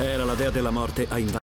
Era la dea della morte a invadere.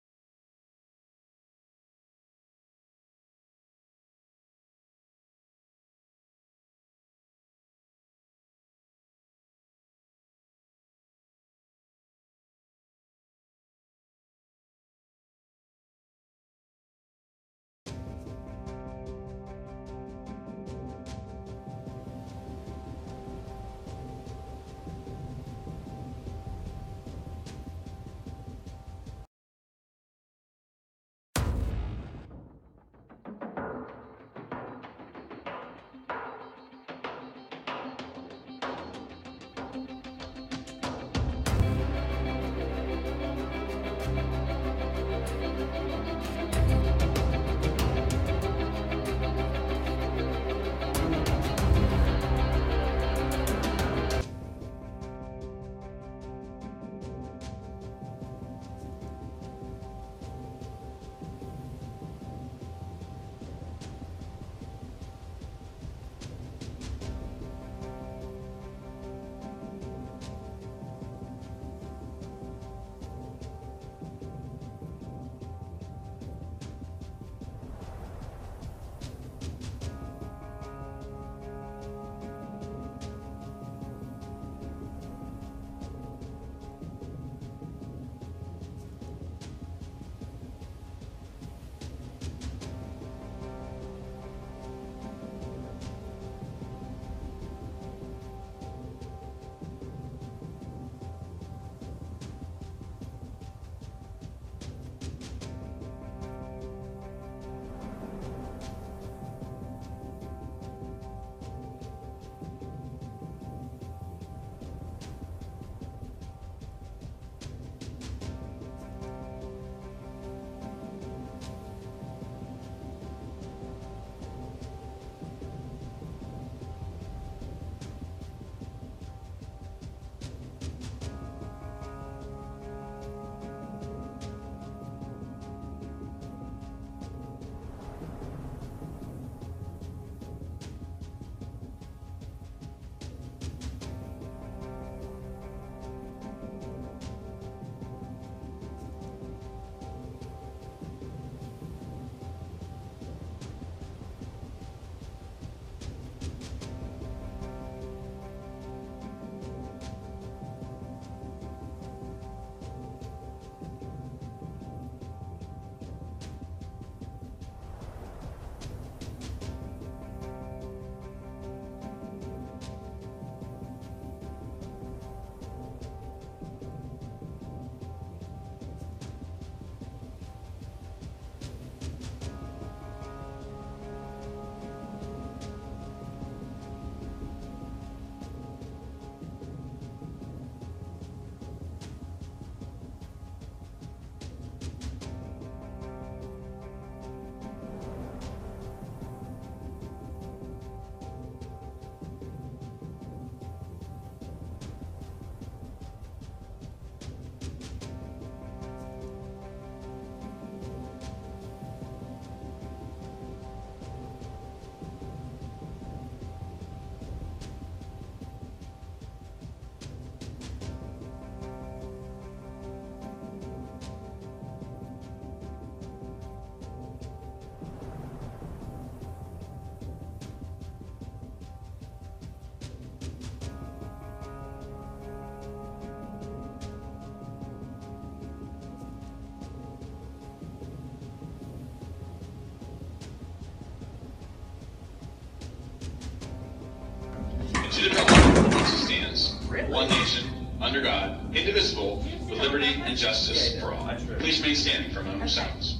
to the republic which stands, one nation, under God, indivisible, with liberty and justice for all. Please remain standing for a moment of silence.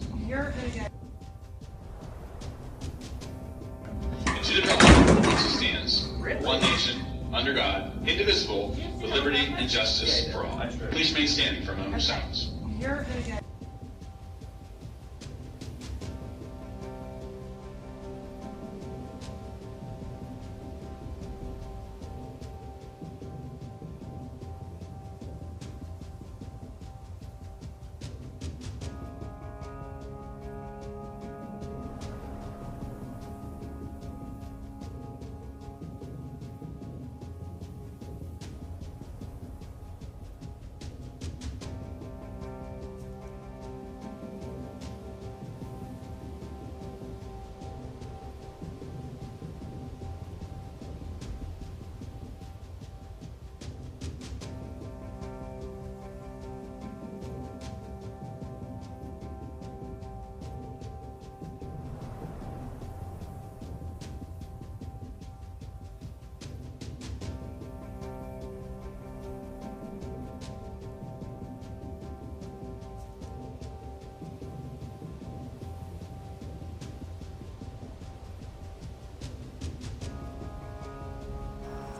And to the republic which stands, one nation, under God, indivisible, with liberty and justice for all. Please remain standing for a moment of silence.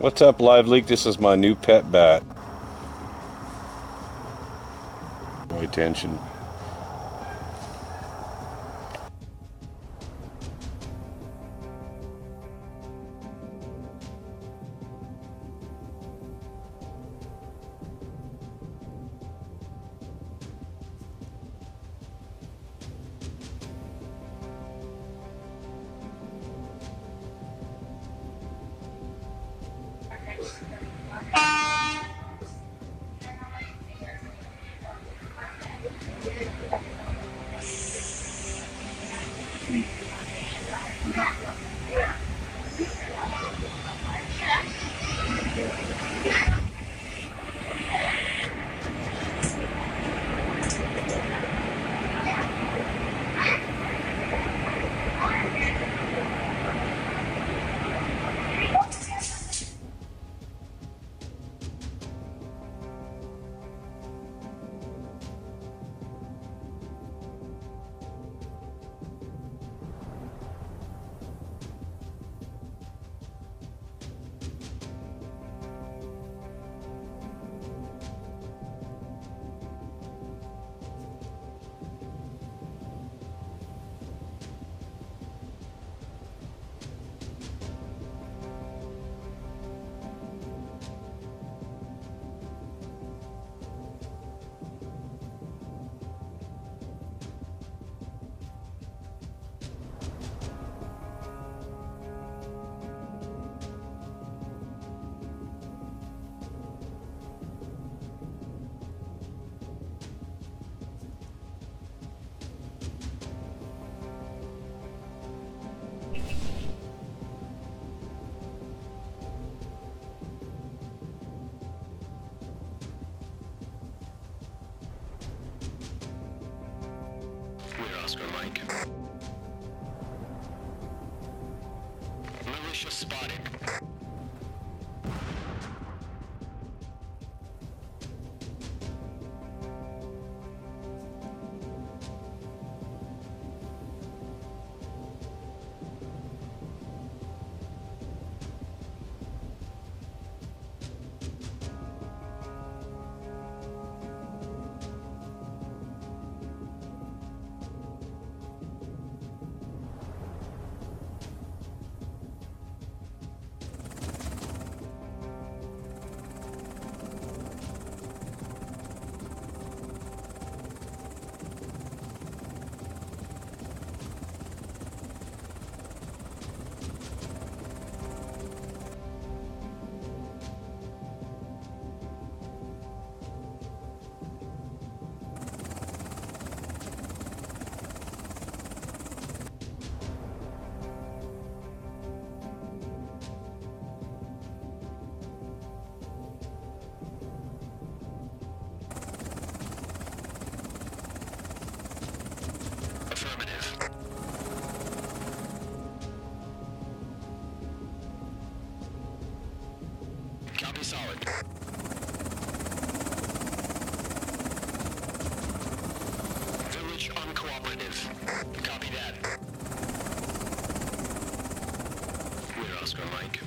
What's up, Live Leak? This is my new pet bat. My attention. Oscar Mike. Militia spotted. Copy that. We're Oscar Mike.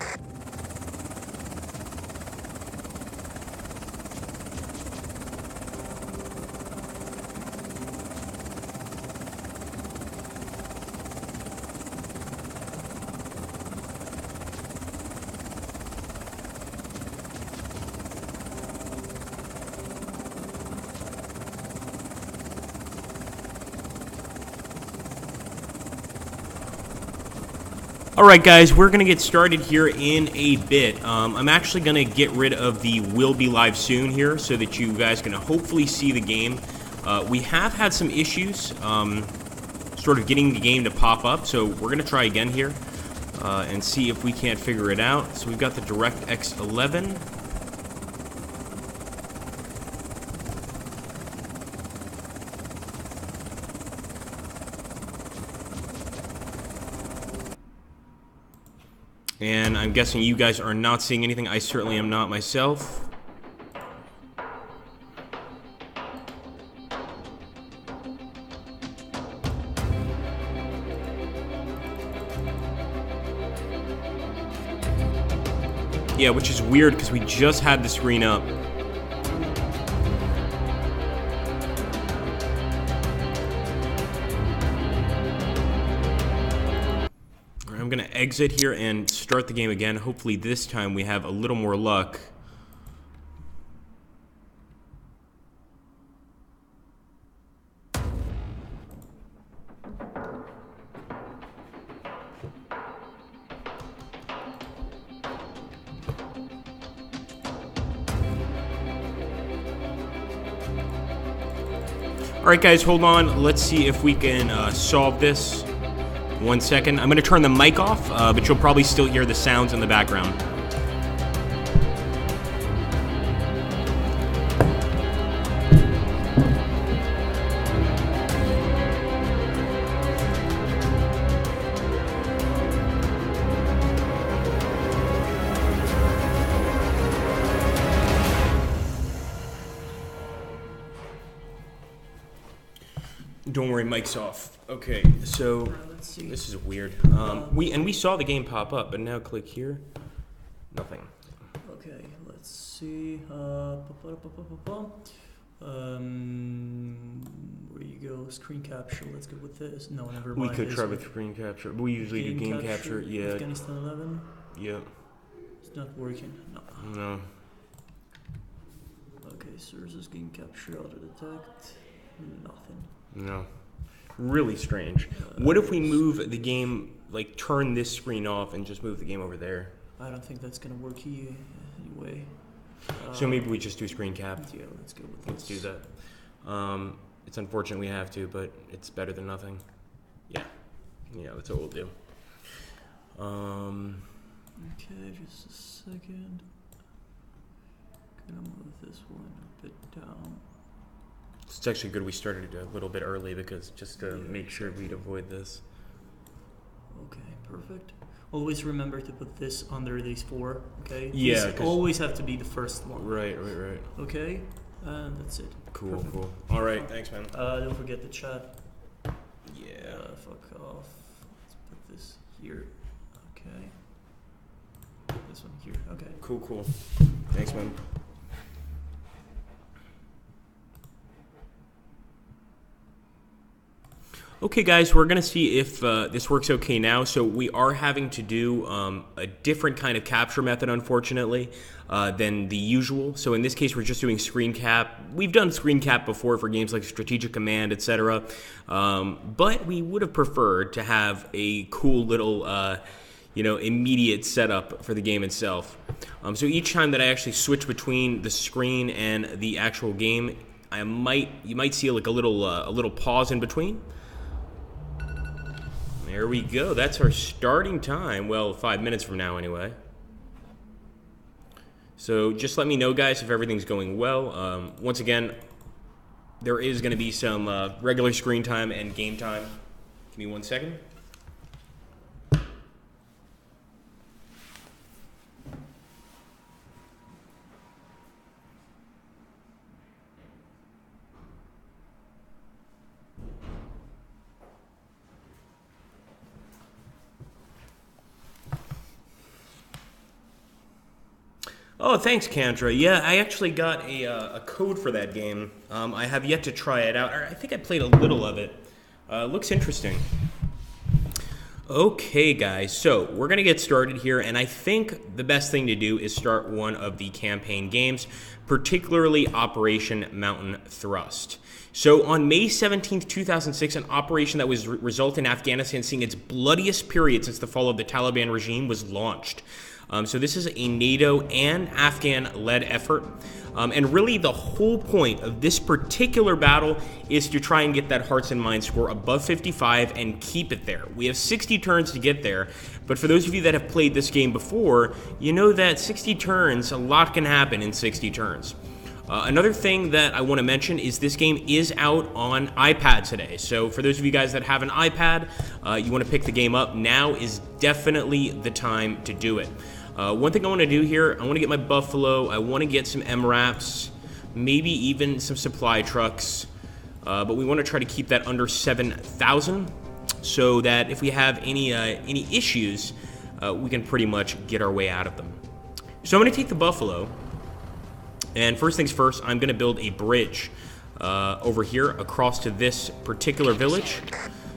Alright guys, we're going to get started here in a bit. I'm actually going to get rid of the will be live soon here so that you guys can hopefully see the game. We have had some issues sort of getting the game to pop up, so we're going to try again here and see if we can't figure it out. So we've got the DirectX 11. And I'm guessing you guys are not seeing anything. I certainly am not myself. Yeah, which is weird because we just had the screen up. I'm going to exit here and start the game again. Hopefully this time we have a little more luck. Alright guys, hold on. Let's see if we can solve this. 1 second. I'm going to turn the mic off, but you'll probably still hear the sounds in the background. Don't worry, mic's off. Okay, so this is weird. We saw the game pop up, but now click here. Nothing. Okay, let's see. Where you go? Screen capture. Let's go with this. No, never mind. We could try with screen capture. We usually do game capture. Yeah. Afghanistan 11. Yeah. It's not working. No. No. Okay, sources game capture auto detect. Nothing. No. Really strange. What if we move the game, like turn this screen off and just move the game over there? I don't think that's gonna work anyway. So maybe we just do screen cap. Yeah, let's go with Let's do that. It's unfortunate we have to, but it's better than nothing. Yeah. Yeah, that's what we'll do. Okay, just a second. Gonna move this one a bit down. It's actually good we started a little bit early because just to make sure we'd avoid this. Okay, perfect. Always remember to put this under these four, okay? Yeah. These always have to be the first one. Right. Okay, and that's it. Cool, Perfect. cool. All right, thanks, man. Don't forget the chat. Yeah. Fuck off. Let's put this here. Okay. This one here. Okay. Cool. Thanks, man. Okay guys, we're going to see if this works okay now. So we are having to do a different kind of capture method, unfortunately, than the usual. So in this case, we're just doing screen cap. We've done screen cap before for games like Strategic Command, etc. But we would have preferred to have a cool little, immediate setup for the game itself. So each time that I actually switch between the screen and the actual game, you might see like a little pause in between. There we go. That's our starting time. Well, 5 minutes from now anyway. So just let me know, guys, if everything's going well. Once again, there is going to be some regular screen time and game time. Give me 1 second. Oh, thanks, Kandra. Yeah, I actually got a code for that game. I have yet to try it out. I think I played a little of it. Looks interesting. Okay, guys, so we're going to get started here, and I think the best thing to do is start one of the campaign games, particularly Operation Mountain Thrust. So on May 17th, 2006, an operation that was result in Afghanistan seeing its bloodiest period since the fall of the Taliban regime was launched. So this is a NATO and Afghan-led effort. And really the whole point of this particular battle is to try and get that hearts and minds score above 55 and keep it there. We have 60 turns to get there, but for those of you that have played this game before, you know that 60 turns, a lot can happen in 60 turns. Another thing that I want to mention is this game is out on iPad today. So for those of you guys that have an iPad, you want to pick the game up, now is definitely the time to do it. One thing I want to do here, I want to get my Buffalo, I want to get some MRAPs, maybe even some supply trucks, but we want to try to keep that under 7,000 so that if we have any issues, we can pretty much get our way out of them. So I'm going to take the Buffalo, and first things first, I'm going to build a bridge over here across to this particular village.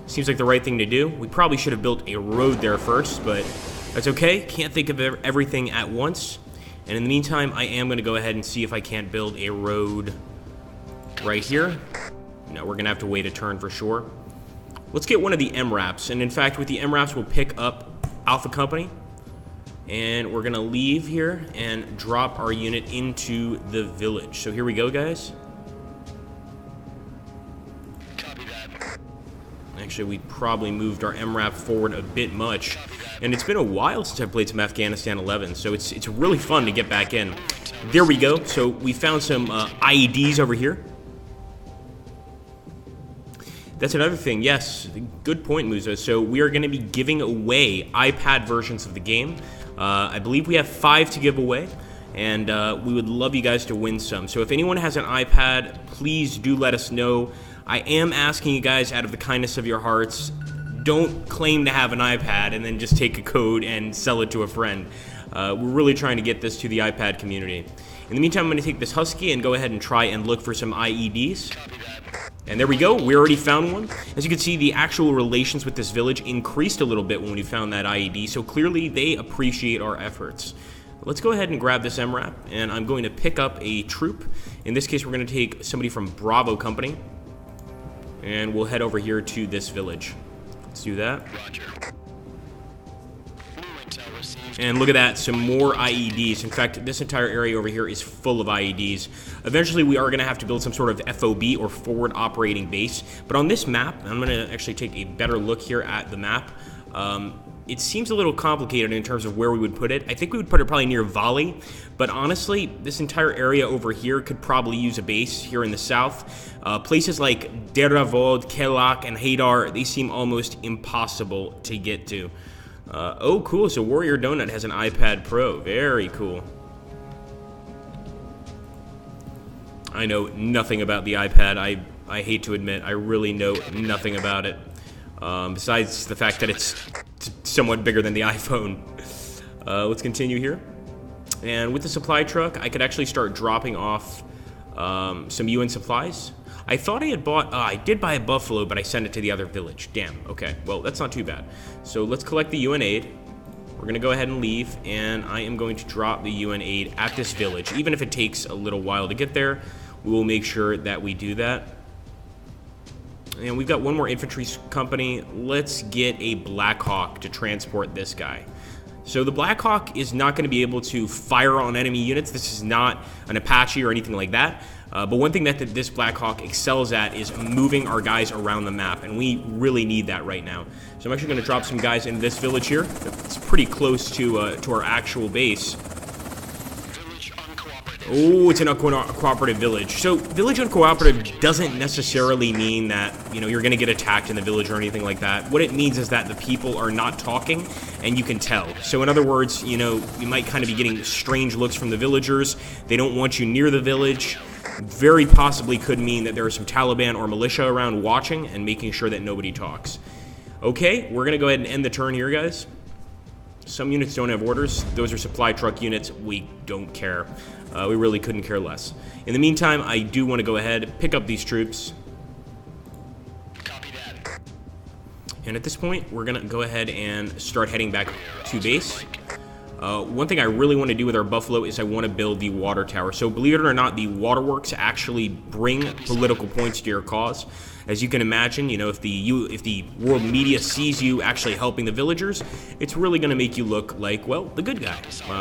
Seems like the right thing to do. We probably should have built a road there first, but that's okay. Can't think of everything at once. And in the meantime, I am going to go ahead and see if I can't build a road right here. No, we're going to have to wait a turn for sure. Let's get one of the MRAPs. And in fact, with the MRAPs, we'll pick up Alpha Company. And we're going to leave here and drop our unit into the village. So here we go, guys. Copy that. Actually, we probably moved our MRAP forward a bit much. And it's been a while since I've played some Afghanistan 11, so it's really fun to get back in. There we go. So we found some IEDs over here. That's another thing. Yes, good point, Musa. So we are going to be giving away iPad versions of the game. I believe we have 5 to give away, and we would love you guys to win some. So if anyone has an iPad, please do let us know. I am asking you guys out of the kindness of your hearts, don't claim to have an iPad and then just take a code and sell it to a friend. We're really trying to get this to the iPad community. In the meantime, I'm going to take this Husky and go ahead and try and look for some IEDs. And there we go, we already found one. As you can see, the actual relations with this village increased a little bit when we found that IED, so clearly they appreciate our efforts. Let's go ahead and grab this MRAP, and I'm going to pick up a troop. In this case, we're going to take somebody from Bravo Company, and we'll head over here to this village. Let's do that. Roger. New intel received. And look at that, some more IEDs. In fact, this entire area over here is full of IEDs. Eventually, we are going to have to build some sort of FOB, or forward operating base. But on this map, I'm going to actually take a better look here at the map. It seems a little complicated in terms of where we would put it. I think we would put it probably near Volley, but honestly, this entire area over here could probably use a base here in the south. Places like Deravod, Kelak, and Haidar, they seem almost impossible to get to. Oh, cool, so Warrior Donut has an iPad Pro. Very cool. I know nothing about the iPad. I hate to admit, I really know nothing about it. Besides the fact that it's somewhat bigger than the iPhone. Let's continue here. And with the supply truck, I could actually start dropping off some UN supplies. I thought I had bought, I did buy a Buffalo, but I sent it to the other village. Damn, okay, well, that's not too bad. So let's collect the UN aid. We're gonna go ahead and leave, and I am going to drop the UN aid at this village. Even if it takes a little while to get there, we will make sure that we do that. And we've got one more infantry company. Let's get a Black Hawk to transport this guy. So the Black Hawk is not going to be able to fire on enemy units. This is not an Apache or anything like that. But one thing that this Black Hawk excels at is moving our guys around the map, and we really need that right now. So I'm actually going to drop some guys in this village here. It's pretty close to our actual base. Village uncooperative. Oh, it's an uncooperative village. So village uncooperative doesn't necessarily mean that, you know, you're going to get attacked in the village or anything like that. What it means is that the people are not talking, and you can tell. So in other words, you know, you might kind of be getting strange looks from the villagers. They don't want you near the village. Very possibly could mean that there are some Taliban or militia around watching and making sure that nobody talks. Okay, we're going to go ahead and end the turn here, guys. Some units don't have orders. Those are supply truck units. We don't care. We really couldn't care less. In the meantime, I do want to go ahead, pick up these troops. Copy that. And at this point, we're going to go ahead and start heading back to base. One thing I really want to do with our Buffalo is I want to build the water tower. So believe it or not, the waterworks actually bring political points to your cause. As you can imagine, you know, if the world media sees you actually helping the villagers, it's really going to make you look like, well, the good guy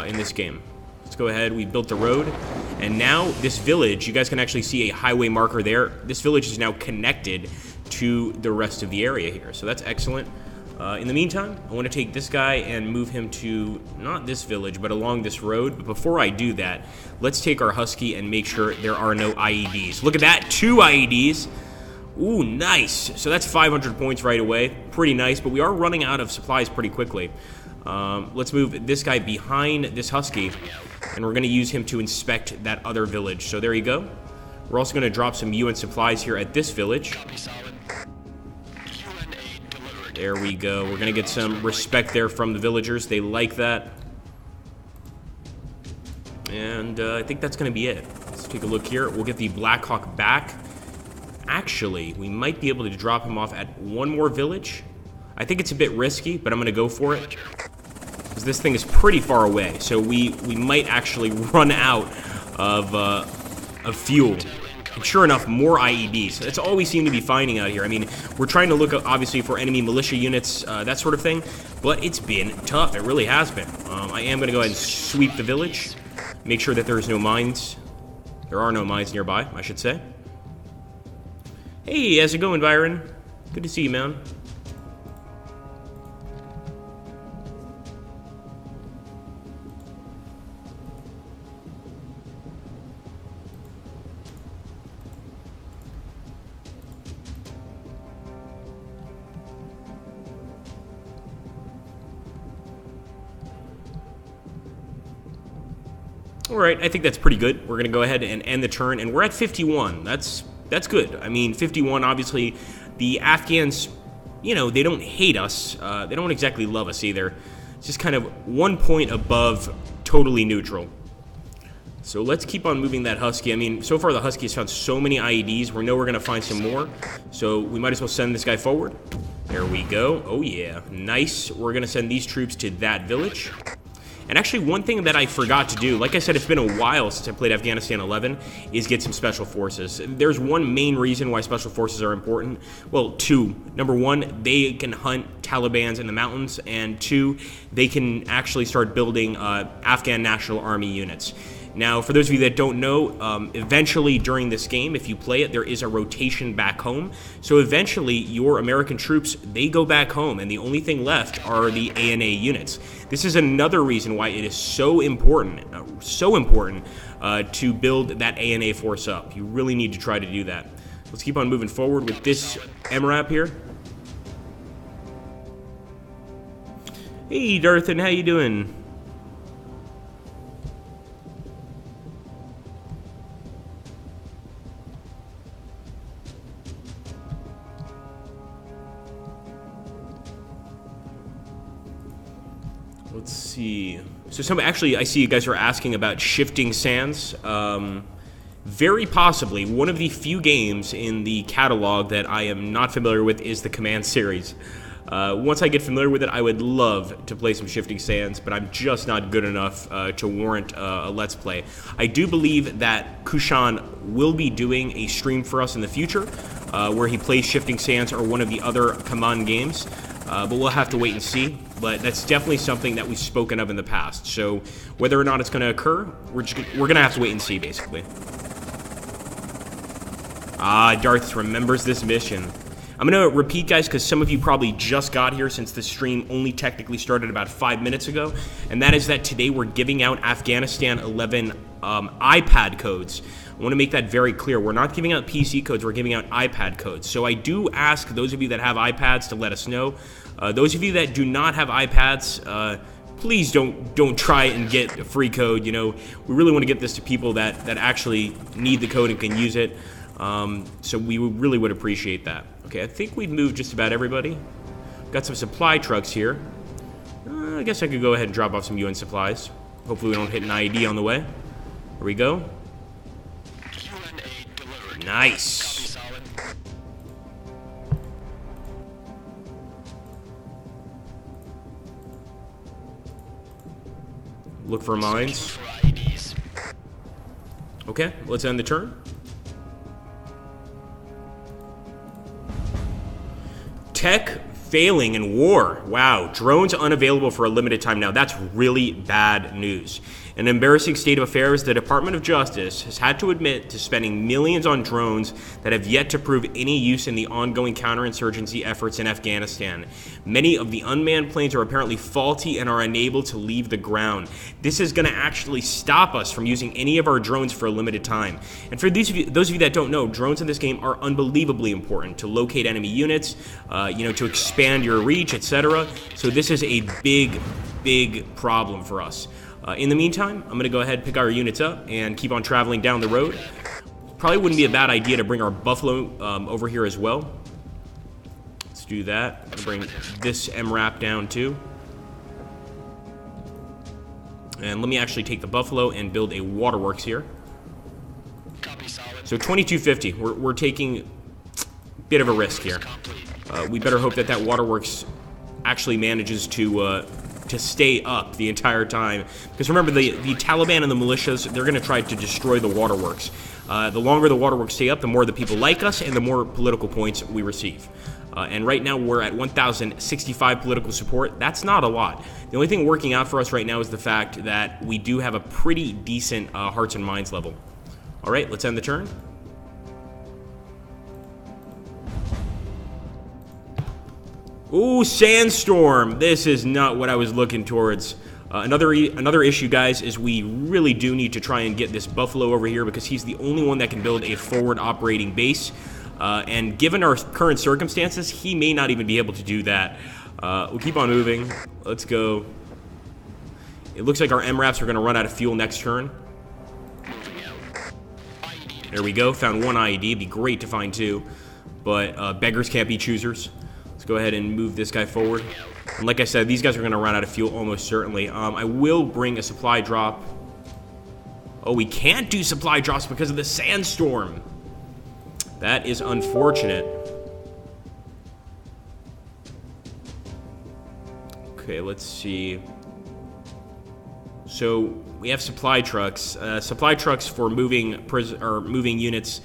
in this game. Let's go ahead. We built the road. And now this village, you guys can actually see a highway marker there. This village is now connected to the rest of the area here. So that's excellent. In the meantime, I want to take this guy and move him to, not this village, but along this road. But before I do that, let's take our Husky and make sure there are no IEDs. Look at that, 2 IEDs. Ooh, nice. So that's 500 points right away. Pretty nice, but we are running out of supplies pretty quickly. Let's move this guy behind this Husky, and we're going to use him to inspect that other village. So there you go. We're also going to drop some UN supplies here at this village. Copy solid. UN aid delivered. There we go. We're going to get some respect there from the villagers. They like that. And I think that's going to be it. Let's take a look here. We'll get the Black Hawk back. Actually, we might be able to drop him off at one more village. I think it's a bit risky, but I'm going to go for it. Because this thing is pretty far away. So we might actually run out of fuel. And sure enough, more IEDs. That's all we seem to be finding out here. I mean, we're trying to look, obviously, for enemy militia units, that sort of thing. But it's been tough. It really has been. I am going to go ahead and sweep the village. Make sure that there's no mines. There are no mines nearby, I should say. Hey, how's it going, Byron? Good to see you, man. All right, I think that's pretty good. We're going to go ahead and end the turn, and we're at 51. That's good. I mean, 51, obviously, the Afghans, you know, they don't hate us. They don't exactly love us either. It's just kind of 1 point above totally neutral. So let's keep on moving that Husky. I mean, so far the Husky has found so many IEDs. We know we're going to find some more. So we might as well send this guy forward. There we go. Oh, yeah. Nice. We're going to send these troops to that village. And actually, one thing that I forgot to do, like I said, it's been a while since I played Afghanistan 11, is get some special forces. There's one main reason why special forces are important. Well, 2. Number 1, they can hunt Talibans in the mountains, and 2, they can actually start building Afghan National Army units. Now, for those of you that don't know, eventually during this game, if you play it, there is a rotation back home. So eventually, your American troops, they go back home, and the only thing left are the ANA units. This is another reason why it is so important to build that ANA force up. You really need to try to do that. Let's keep on moving forward with this MRAP here. Hey, Darthan, how you doing? Let's see. So actually, I see you guys are asking about Shifting Sands. Very possibly, one of the few games in the catalog that I am not familiar with is the Command series. Once I get familiar with it, I would love to play some Shifting Sands, but I'm just not good enough to warrant a Let's Play. I do believe that Kushan will be doing a stream for us in the future, where he plays Shifting Sands or one of the other Command games. But we'll have to wait and see. But that's definitely something that we've spoken of in the past. So whether or not it's going to occur, we're going to have to wait and see, basically. Darth remembers this mission. I'm going to repeat, guys, because some of you probably just got here since the stream only technically started about 5 minutes ago. And that is that today we're giving out Afghanistan 11 iPad codes. I want to make that very clear. We're not giving out PC codes, we're giving out iPad codes. So I do ask those of you that have iPads to let us know. Those of you that do not have iPads, please don't try and get a free code. You know, we really want to get this to people that actually need the code and can use it. So we really would appreciate that. Okay, I think we've moved just about everybody. Got some supply trucks here. I guess I could go ahead and drop off some UN supplies. Hopefully we don't hit an IED on the way. Here we go. QNA delivered. Nice. Copy solid. Look for mines. For IEDs. Okay, let's end the turn. Tech failing in war. Wow, drones unavailable for a limited time now. That's really bad news. An embarrassing state of affairs. The Department of Justice has had to admit to spending millions on drones that have yet to prove any use in the ongoing counterinsurgency efforts in Afghanistan. Many of the unmanned planes are apparently faulty and are unable to leave the ground. This is going to actually stop us from using any of our drones for a limited time. And for those of you that don't know, drones in this game are unbelievably important to locate enemy units, to expand your reach, etc. So this is a big problem for us. In the meantime, I'm going to go ahead and pick our units up and keep on traveling down the road. Probably wouldn't be a bad idea to bring our Buffalo over here as well. Let's do that. I'm going to bring this MRAP down too. And let me actually take the Buffalo and build a waterworks here. Copy solid. So 2250, we're taking a bit of a risk here. We better hope that waterworks actually manages to stay up the entire time. Because remember, the Taliban and the militias, they're going to try to destroy the waterworks. The longer the waterworks stay up, the more the people like us and the more political points we receive. And right now we're at 1,065 political support. That's not a lot. The only thing working out for us right now is the fact that we do have a pretty decent hearts and minds level. All right, let's end the turn. Ooh, sandstorm. This is not what I was looking towards. Another issue, guys, is we really do need to try and get this Buffalo over here because he's the only one that can build a forward operating base. And given our current circumstances, he may not even be able to do that. We'll keep on moving. Let's go. It looks like our MRAPs are going to run out of fuel next turn. There we go. Found one IED. It'd be great to find two. But beggars can't be choosers. Go ahead and move this guy forward. And like I said, these guys are going to run out of fuel almost certainly. I will bring a supply drop. Oh, we can't do supply drops because of the sandstorm. That is unfortunate. Okay, let's see. So we have supply trucks. Supply trucks for moving units.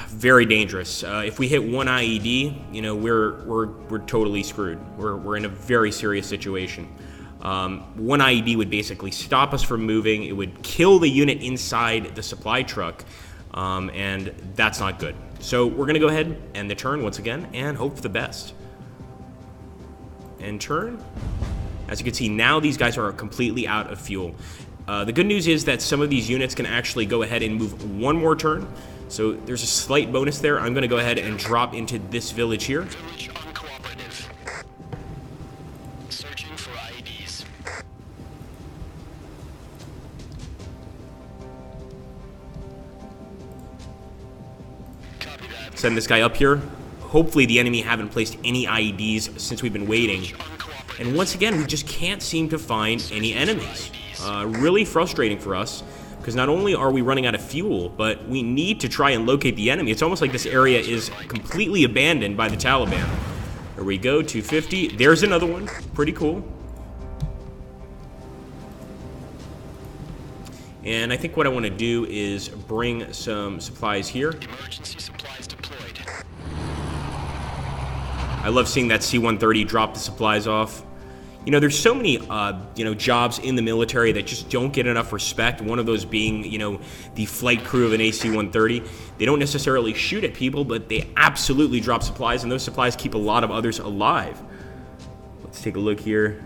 Very dangerous. If we hit one IED, we're totally screwed. We're in a very serious situation. One IED would basically stop us from moving. It would kill the unit inside the supply truck, and that's not good. So we're gonna go ahead and end the turn once again and hope for the best. End turn. As you can see, now these guys are completely out of fuel. The good news is that some of these units can actually go ahead and move one more turn. So there's a slight bonus there. I'm going to go ahead and drop into this village here. Village uncooperative. Searching for IEDs. Copy that. Send this guy up here. Hopefully the enemy haven't placed any IEDs since we've been waiting. And once again, we just can't seem to find any enemies. Really frustrating for us. Because not only are we running out of fuel, but we need to try and locate the enemy. It's almost like this area is completely abandoned by the Taliban. There we go, 250. There's another one. Pretty cool. And I think what I want to do is bring some supplies here. Emergency supplies deployed. I love seeing that C-130 drop the supplies off. There's so many, jobs in the military that just don't get enough respect. One of those being, the flight crew of an AC-130. They don't necessarily shoot at people, but they absolutely drop supplies, and those supplies keep a lot of others alive. Let's take a look here.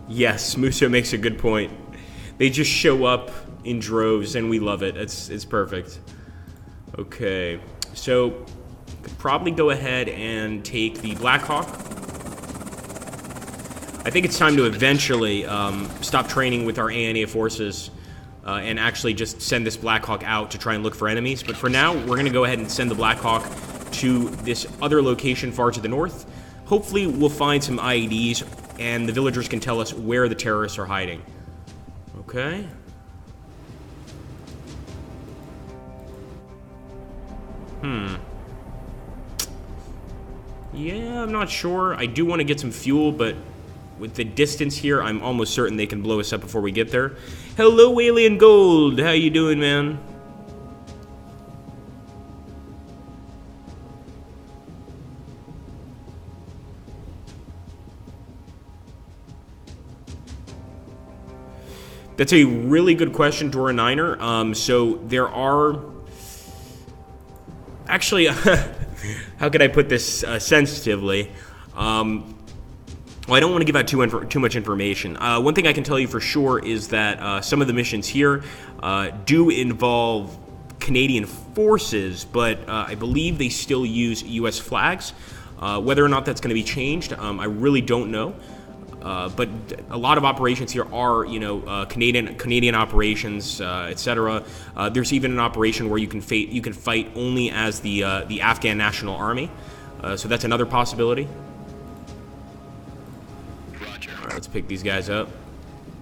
Yes, Musso makes a good point. They just show up in droves, and we love it. It's perfect. Okay, so could probably go ahead and take the Black Hawk. I think it's time to eventually stop training with our ANA forces. and actually just send this Black Hawk out to try and look for enemies. But for now, we're going to go ahead and send the Black Hawk to this other location far to the north. Hopefully, we'll find some IEDs, and the villagers can tell us where the terrorists are hiding. Okay. Yeah, I'm not sure. I do want to get some fuel, but with the distance here, I'm almost certain they can blow us up before we get there. Hello, Alien Gold. How you doing, man? That's a really good question, Dora Niner. So there are... Actually, how could I put this sensitively? Well, I don't want to give out too much information. One thing I can tell you for sure is that some of the missions here do involve Canadian forces, but I believe they still use U.S. flags. Whether or not that's going to be changed, I really don't know. But a lot of operations here are, you know, Canadian operations, etc. There's even an operation where you can fight only as the Afghan National Army. So that's another possibility. Roger. All right, let's pick these guys up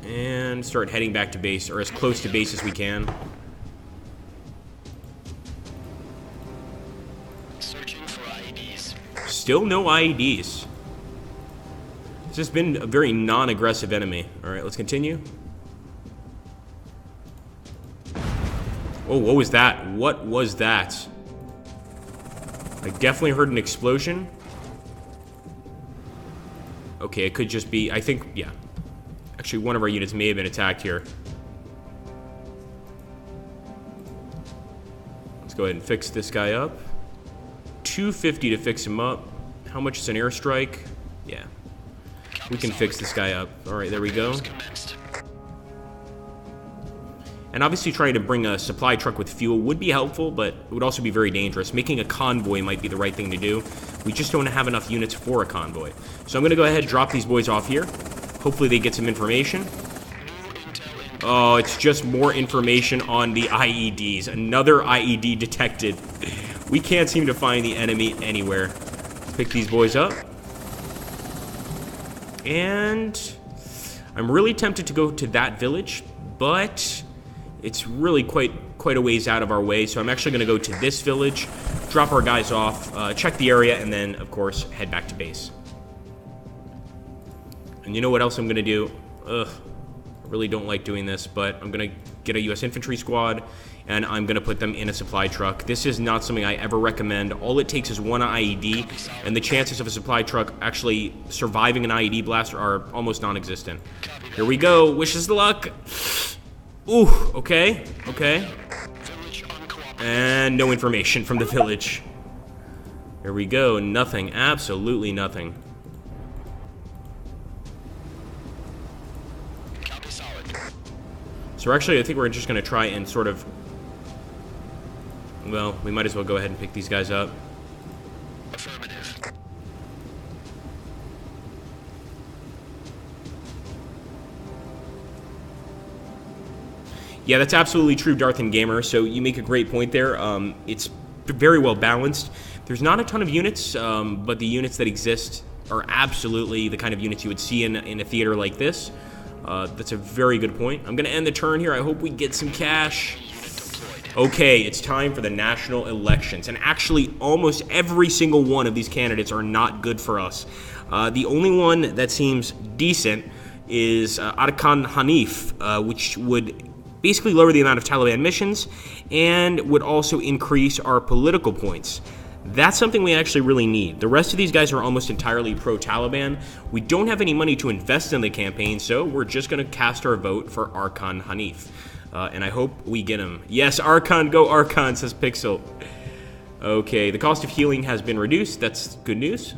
and start heading back to base, or as close to base as we can. Searching for IEDs. Still no IEDs. It's just been a very non-aggressive enemy. All right, let's continue. Oh, what was that? What was that? I definitely heard an explosion. Okay, it could just be, I think, yeah. Actually, one of our units may have been attacked here. Let's go ahead and fix this guy up. 250 to fix him up. How much is an airstrike? Yeah. We can fix this guy up. All right, there we go. And obviously trying to bring a supply truck with fuel would be helpful, but it would also be very dangerous. Making a convoy might be the right thing to do. We just don't have enough units for a convoy. So I'm going to go ahead and drop these boys off here. Hopefully they get some information. Oh, it's just more information on the IEDs. Another IED detected. We can't seem to find the enemy anywhere. Let's pick these boys up. And I'm really tempted to go to that village, but it's really quite a ways out of our way. So I'm actually going to go to this village, drop our guys off, check the area, and then, of course, head back to base. And you know what else I'm going to do? Ugh, I really don't like doing this, but I'm going to get a U.S. infantry squad, and I'm going to put them in a supply truck. This is not something I ever recommend. All it takes is one IED, and the chances of a supply truck actually surviving an IED blast are almost non-existent. Here we go. Wish us luck. Ooh, okay, okay. And no information from the village. Here we go. Nothing. Absolutely nothing. So actually, I think we're just going to try and sort of... Well, we might as well go ahead and pick these guys up. Affirmative. Yeah, that's absolutely true, Darthan Gamer. So you make a great point there. It's very well balanced. There's not a ton of units, but the units that exist are absolutely the kind of units you would see in a theater like this. That's a very good point. I'm going to end the turn here. I hope we get some cash. Okay, it's time for the national elections. And actually, almost every single one of these candidates are not good for us. The only one that seems decent is Arkan Hanif, which would basically lower the amount of Taliban missions and would also increase our political points. That's something we actually really need. The rest of these guys are almost entirely pro-Taliban. We don't have any money to invest in the campaign, so we're just going to cast our vote for Arkan Hanif. And I hope we get him. Yes, Arkan, go Arkan, says Pixel. Okay, the cost of healing has been reduced. That's good news.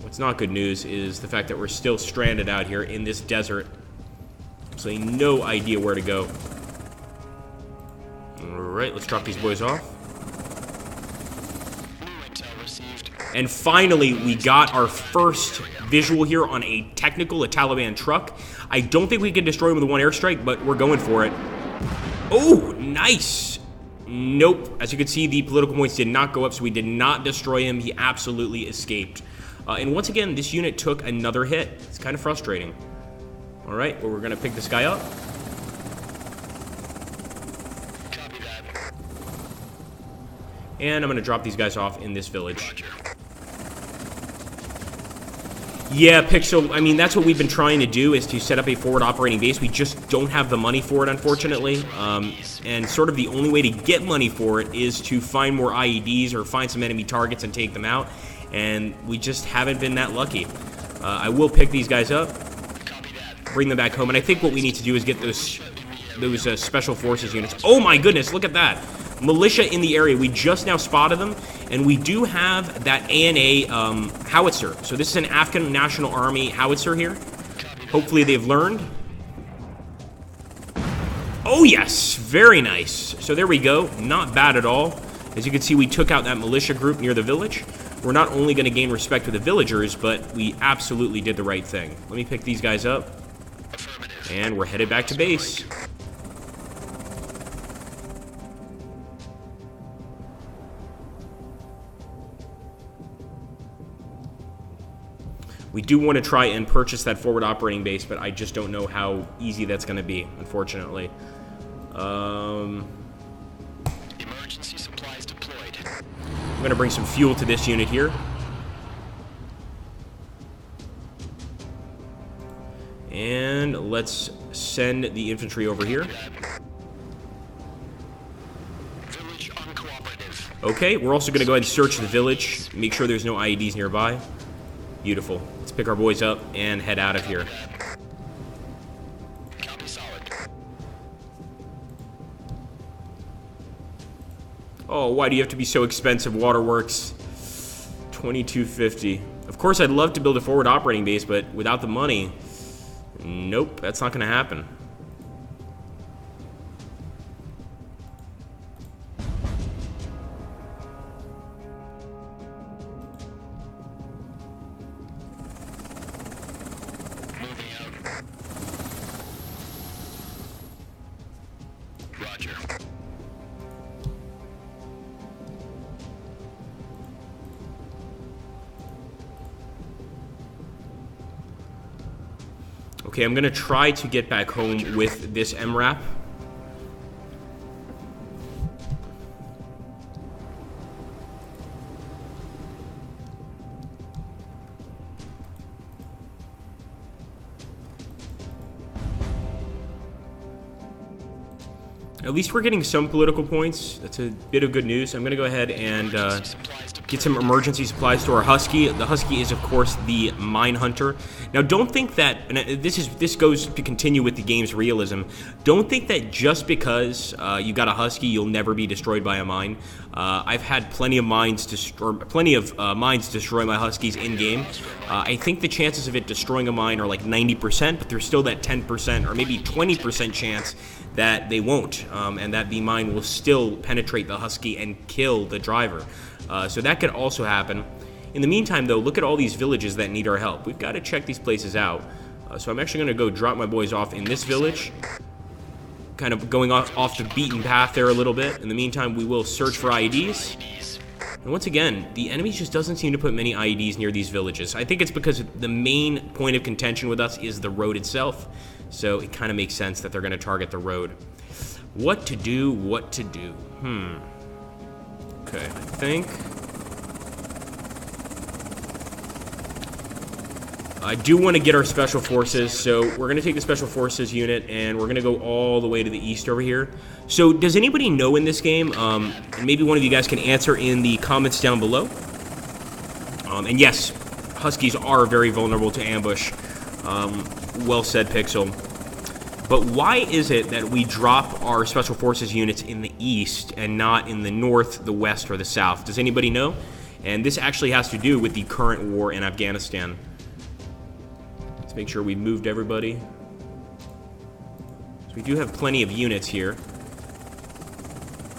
What's not good news is the fact that we're still stranded out here in this desert. Absolutely no idea where to go. Alright, let's drop these boys off. New intel received. And finally, we got our first visual here on a Taliban truck. I don't think we can destroy him with one airstrike, but we're going for it. Oh, nice. Nope. As you can see, the political points did not go up, so we did not destroy him. He absolutely escaped. And once again, this unit took another hit. It's kind of frustrating. All right, well, we're going to pick this guy up. And I'm going to drop these guys off in this village. Yeah, Pixel, I mean, that's what we've been trying to do, is to set up a forward operating base. We just don't have the money for it, unfortunately. And sort of the only way to get money for it is to find more IEDs or find some enemy targets and take them out. And we just haven't been that lucky. I will pick these guys up, bring them back home. And I think what we need to do is get those special forces units. Oh my goodness, look at that. Militia in the area. We just now spotted them, and we do have that ANA howitzer. So this is an Afghan National Army howitzer here. Hopefully they've learned. Oh yes, very nice. So there we go, not bad at all. As you can see, we took out that militia group near the village. We're not only going to gain respect with the villagers, but we absolutely did the right thing. Let me pick these guys up, and we're headed back to base. We do want to try and purchase that forward operating base, but I just don't know how easy that's going to be, unfortunately. Emergency supplies deployed. I'm going to bring some fuel to this unit here. And let's send the infantry over here. Village uncooperative. Okay, we're also going to go ahead and search the village, make sure there's no IEDs nearby. Beautiful. Let's pick our boys up and head out of here. Copy solid. Oh, why do you have to be so expensive, Waterworks? $22.50. Of course, I'd love to build a forward operating base, but without the money, nope, that's not going to happen. Roger. Okay, I'm gonna try to get back home with this MRAP. At least we're getting some political points. That's a bit of good news. I'm going to go ahead and get some emergency supplies to our Husky. The Husky is, of course, the mine hunter. Now, don't think that, and this goes to continue with the game's realism, don't think that just because you got a Husky, you'll never be destroyed by a mine. I've had plenty of mines destroy my Huskies in-game. I think the chances of it destroying a mine are like 90%, but there's still that 10% or maybe 20% chance that they won't, and that the mine will still penetrate the Husky and kill the driver. So that could also happen. In the meantime, though, look at all these villages that need our help. We've got to check these places out. So I'm actually going to go drop my boys off in this village, kind of going off the beaten path there a little bit. In the meantime, we will search for IEDs. And once again, the enemy just doesn't seem to put many IEDs near these villages. I think it's because the main point of contention with us is the road itself. So it kind of makes sense that they're going to target the road. What to do, what to do. Okay, I think I do want to get our special forces, so we're going to take the special forces unit and we're going to go all the way to the east over here. So does anybody know in this game, and maybe one of you guys can answer in the comments down below. And yes, Huskies are very vulnerable to ambush. Well said, Pixel. But why is it that we drop our special forces units in the east and not in the north, the west, or the south? Does anybody know? And this actually has to do with the current war in Afghanistan. Let's make sure we moved everybody. So we do have plenty of units here,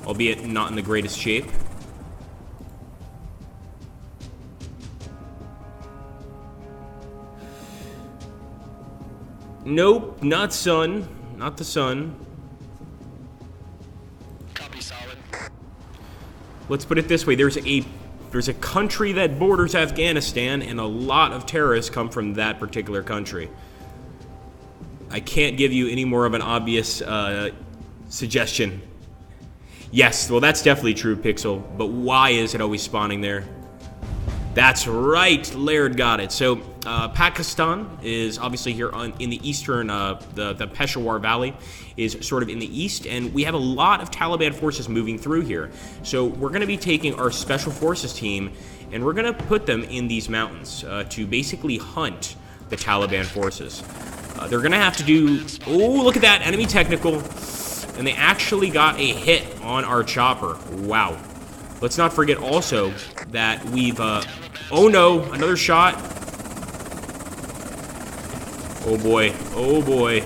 albeit not in the greatest shape. Nope, not sun. Not the sun. Copy, solid. Let's put it this way. There's a country that borders Afghanistan, and a lot of terrorists come from that particular country. I can't give you any more of an obvious suggestion. Yes, well, that's definitely true, Pixel. But why is it always spawning there? That's right, Laird got it. So, Pakistan is obviously here in the eastern, the Peshawar Valley is sort of in the east, and we have a lot of Taliban forces moving through here. So, we're going to be taking our Special Forces team, and we're going to put them in these mountains to basically hunt the Taliban forces. They're going to have to do... Oh, look at that, enemy technical. And they actually got a hit on our chopper. Wow. Let's not forget also that we've... oh no, another shot. Oh boy, oh boy.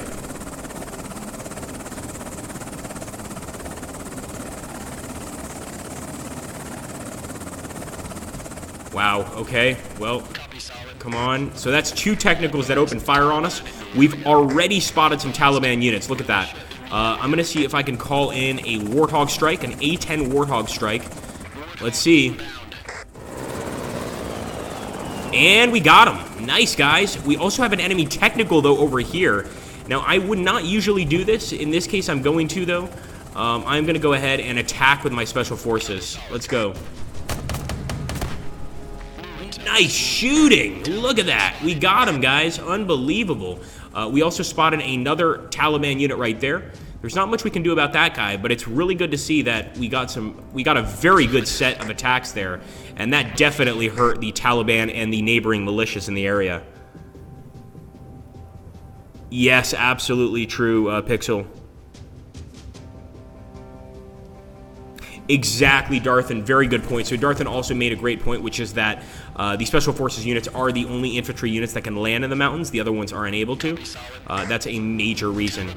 Wow, okay, well, come on. So that's 2 technicals that open fire on us. We've already spotted some Taliban units, look at that. I'm gonna see if I can call in a Warthog strike, an A-10 Warthog strike. Let's see. And we got him. Nice, guys. We also have an enemy technical, though, over here. Now, I would not usually do this. In this case, I'm going to, though. I'm going to go ahead and attack with my special forces. Let's go. Nice shooting. Look at that. We got him, guys. Unbelievable. We also spotted another Taliban unit right there. There's not much we can do about that guy, but it's really good to see that we got a very good set of attacks there, and that definitely hurt the Taliban and the neighboring militias in the area. Yes, absolutely true, Pixel. Exactly, Darthan. Very good point. So Darthan also made a great point, which is that the Special Forces units are the only infantry units that can land in the mountains. The other ones are unable to. That's a major reason.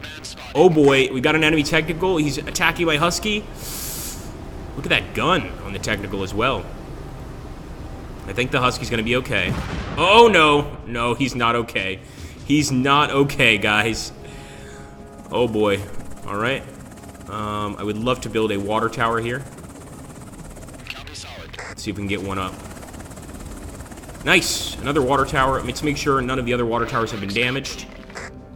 Oh boy, we got an enemy technical. He's attacking my Husky. Look at that gun on the technical as well. I think the Husky's going to be okay. Oh no. No, he's not okay. He's not okay, guys. Oh boy. All right. I would love to build a water tower here. Let's see if we can get one up. Nice! Another water tower. Let's make sure none of the other water towers have been damaged.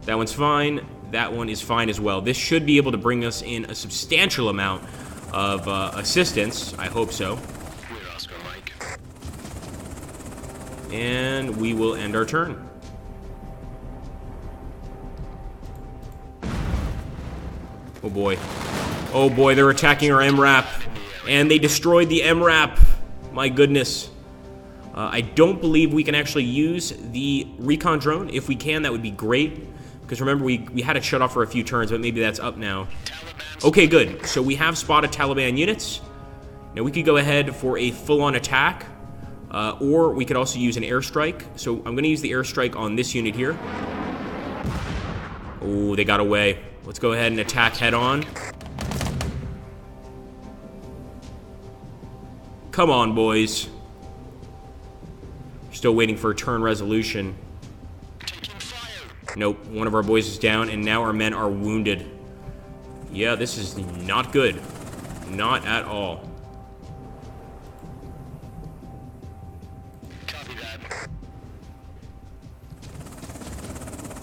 That one's fine. That one is fine as well. This should be able to bring us in a substantial amount of assistance. I hope so. And we will end our turn. Oh boy. Oh boy, they're attacking our MRAP. And they destroyed the MRAP. My goodness. I don't believe we can actually use the recon drone. If we can, that would be great. Because remember, we had it shut off for a few turns, but maybe that's up now. Okay, good. So we have spotted Taliban units. Now we could go ahead for a full-on attack. Or we could also use an airstrike. So I'm going to use the airstrike on this unit here. Oh, they got away. Let's go ahead and attack head-on. Come on, boys. Still waiting for a turn resolution. Nope, one of our boys is down, and now our men are wounded. Yeah, this is not good. Not at all.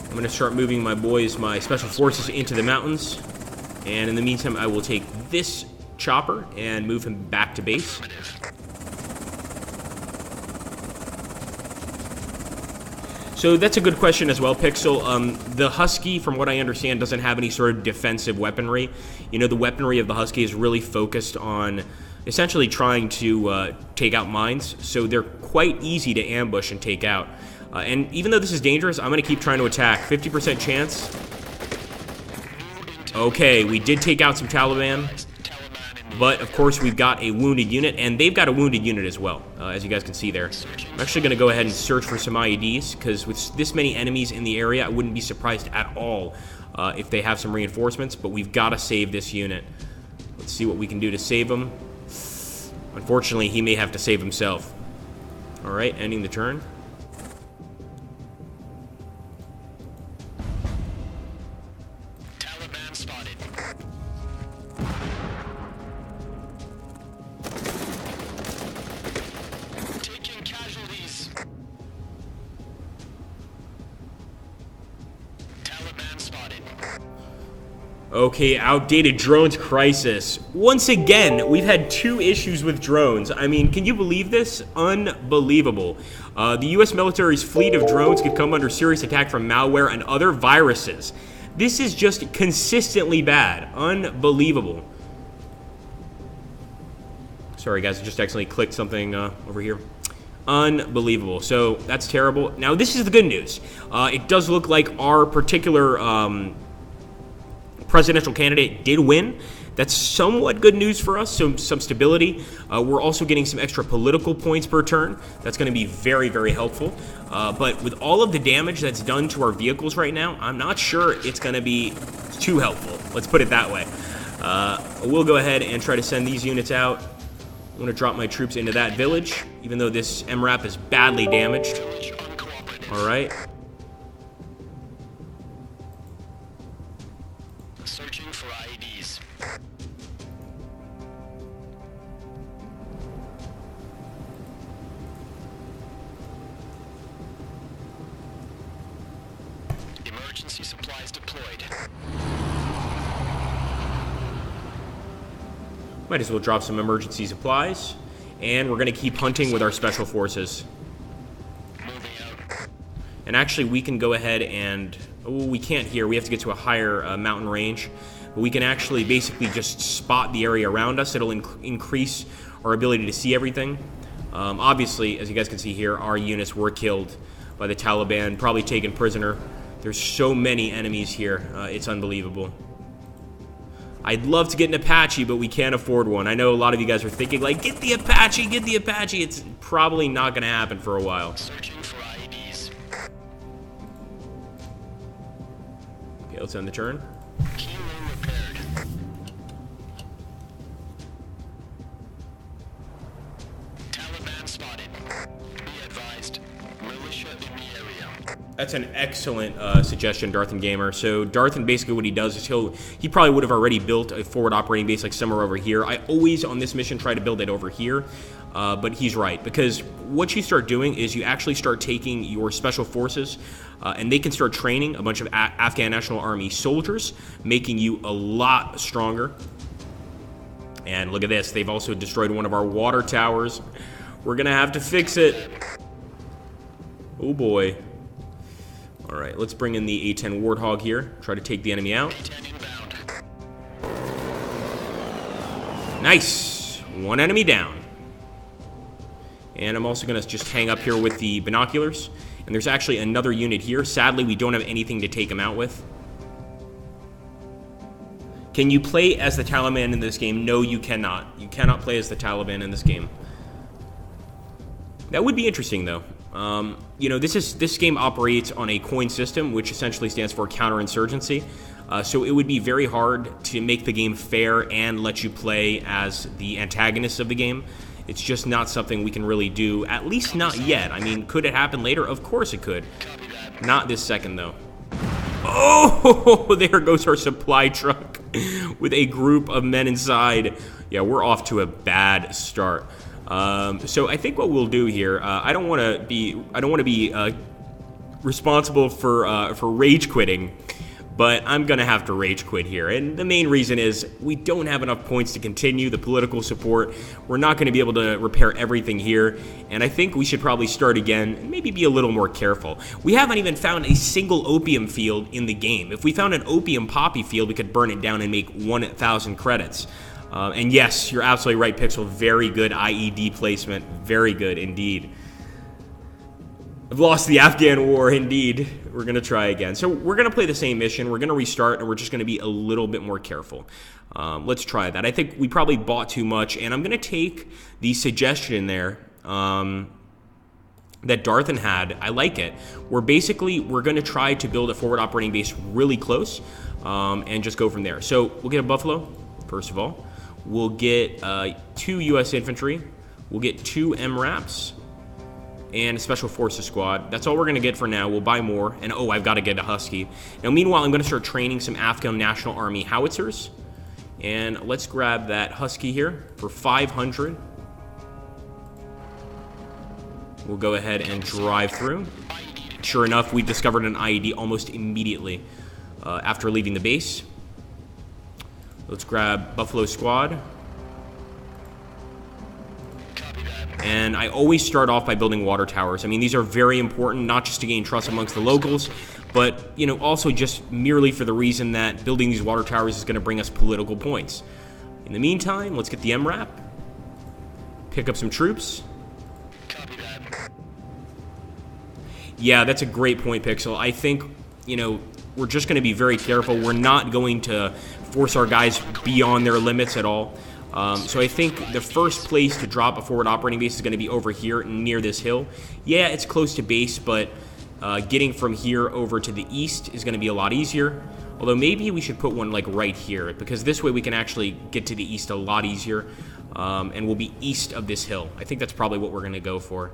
I'm going to start moving my boys, my special forces, into the mountains. And in the meantime, I will take this chopper and move him back to base. So that's a good question as well, Pixel. The Husky, from what I understand, doesn't have any sort of defensive weaponry. You know, the weaponry of the Husky is really focused on essentially trying to take out mines. So they're quite easy to ambush and take out. And even though this is dangerous, I'm going to keep trying to attack. 50% chance. Okay, we did take out some Taliban. But, of course, we've got a wounded unit, and they've got a wounded unit as well, as you guys can see there. I'm actually going to go ahead and search for some IEDs, because with this many enemies in the area, I wouldn't be surprised at all if they have some reinforcements, but we've got to save this unit. Let's see what we can do to save him. Unfortunately, he may have to save himself. All right, ending the turn. Okay, outdated drones crisis. Once again, we've had 2 issues with drones. I mean, can you believe this? Unbelievable. The U.S. military's fleet of drones could come under serious attack from malware and other viruses. This is just consistently bad. Unbelievable. Sorry, guys, I just accidentally clicked something over here. Unbelievable. So, that's terrible. Now, this is the good news. It does look like our particular presidential candidate did win. That's somewhat good news for us, so some stability. We're also getting some extra political points per turn. That's going to be very, very helpful. But with all of the damage that's done to our vehicles right now, I'm not sure it's going to be too helpful. Let's put it that way. We'll go ahead and try to send these units out. I'm going to drop my troops into that village, even though this MRAP is badly damaged. All right. Searching for IEDs. Emergency supplies deployed. Might as well drop some emergency supplies. And we're going to keep hunting with our special forces. Moving out. And actually, we can go ahead and... Oh, we can't here. We have to get to a higher mountain range. But we can actually basically just spot the area around us. It'll increase our ability to see everything. Obviously, as you guys can see here, our units were killed by the Taliban, probably taken prisoner. There's so many enemies here. It's unbelievable. I'd love to get an Apache, but we can't afford one. I know a lot of you guys are thinking, like, get the Apache, get the Apache. It's probably not going to happen for a while. Searching for IEDs. Okay, let's end the turn. Key room repaired. Taliban spotted. Be advised. Militia in the area. That's an excellent suggestion, Darthan Gamer. So Darthan, basically what he does is he probably would have already built a forward operating base like somewhere over here. I always, on this mission, try to build it over here. But he's right, because what you start doing is you actually start taking your special forces and they can start training a bunch of Afghan National Army soldiers, making you a lot stronger. And look at this. They've also destroyed one of our water towers. We're going to have to fix it. Oh, boy. All right, let's bring in the A-10 Warthog here. Try to take the enemy out. Nice. One enemy down. And I'm also going to just hang up here with the binoculars. And there's actually another unit here. Sadly, we don't have anything to take them out with. Can you play as the Taliban in this game? No, you cannot. You cannot play as the Taliban in this game. That would be interesting, though. You know, this game operates on a coin system, which essentially stands for counterinsurgency. So it would be very hard to make the game fair and let you play as the antagonists of the game. It's just not something we can really do, at least not yet. I mean, could it happen later? Of course it could. Not this second, though. Oh, there goes our supply truck with a group of men inside. Yeah, we're off to a bad start. So I think what we'll do here, I don't want to be responsible for rage quitting, but I'm gonna have to rage quit here. And the main reason is we don't have enough points to continue the political support. We're not going to be able to repair everything here, and I think we should probably start again and maybe be a little more careful. We haven't even found a single opium field in the game. If we found an opium poppy field, we could burn it down and make 1,000 credits. And yes, you're absolutely right, Pixel. Very good IED placement. Very good indeed. I've lost the Afghan war, indeed. We're going to try again. So we're going to play the same mission. We're going to restart, and we're just going to be a little bit more careful. Let's try that. I think we probably bought too much, and I'm going to take the suggestion there that Darthan had. I like it. We're going to try to build a forward operating base really close and just go from there. So we'll get a Buffalo, first of all. We'll get 2 U.S. infantry. We'll get 2 MRAPs. And a Special Forces squad. That's all we're going to get for now. We'll buy more. And, oh, I've got to get a Husky. Now, meanwhile, I'm going to start training some Afghan National Army howitzers. And let's grab that Husky here for 500. We'll go ahead and drive through. Sure enough, we discovered an IED almost immediately after leaving the base. Let's grab Buffalo Squad. And I always start off by building water towers. I mean, these are very important, not just to gain trust amongst the locals, but, you know, also just merely for the reason that building these water towers is going to bring us political points. In the meantime, let's get the MRAP. Pick up some troops. Yeah, that's a great point, Pixel. I think, you know, we're just going to be very careful. We're not going to force our guys beyond their limits at all. So I think the first place to drop a forward operating base is going to be over here near this hill. Yeah, it's close to base, but getting from here over to the east is going to be a lot easier. Although maybe we should put one like right here, because this way we can actually get to the east a lot easier, and we'll be east of this hill. I think that's probably what we're going to go for.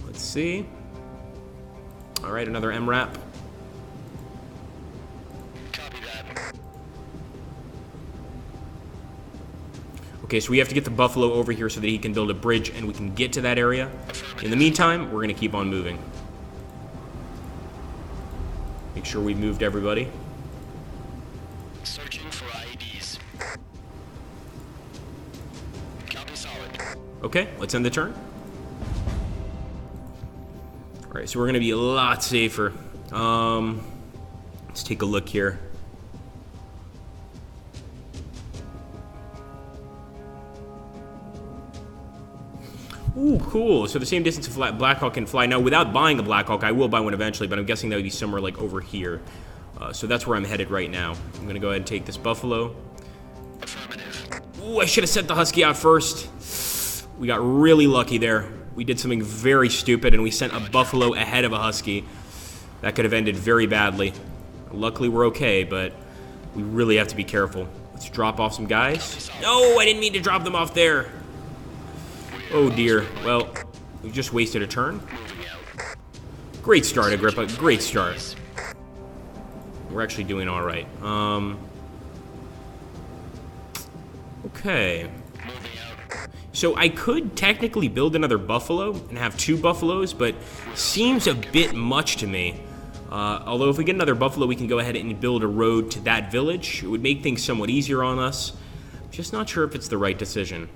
Let's see. All right, another MRAP. Okay, so we have to get the Buffalo over here so that he can build a bridge and we can get to that area. In the meantime, we're going to keep on moving. Make sure we've moved everybody. Searching for IEDs. Copy solid. Okay, let's end the turn. Alright, so we're going to be a lot safer. Let's take a look here. Ooh, cool. So the same distance a Blackhawk can fly. Now, without buying a Blackhawk, I will buy one eventually, but I'm guessing that would be somewhere like over here. So that's where I'm headed right now. I'm going to go ahead and take this Buffalo. Ooh, I should have sent the Husky out first. We got really lucky there. We did something very stupid, and we sent a Buffalo ahead of a Husky. That could have ended very badly. Luckily, we're okay, but we really have to be careful. Let's drop off some guys. No, I didn't mean to drop them off there. Oh dear. Well, we just wasted a turn. Great start, Agrippa. Great start. We're actually doing all right. Okay. So I could technically build another Buffalo and have 2 Buffaloes, but seems a bit much to me. Although if we get another Buffalo, we can go ahead and build a road to that village. It would make things somewhat easier on us. Just not sure if it's the right decision.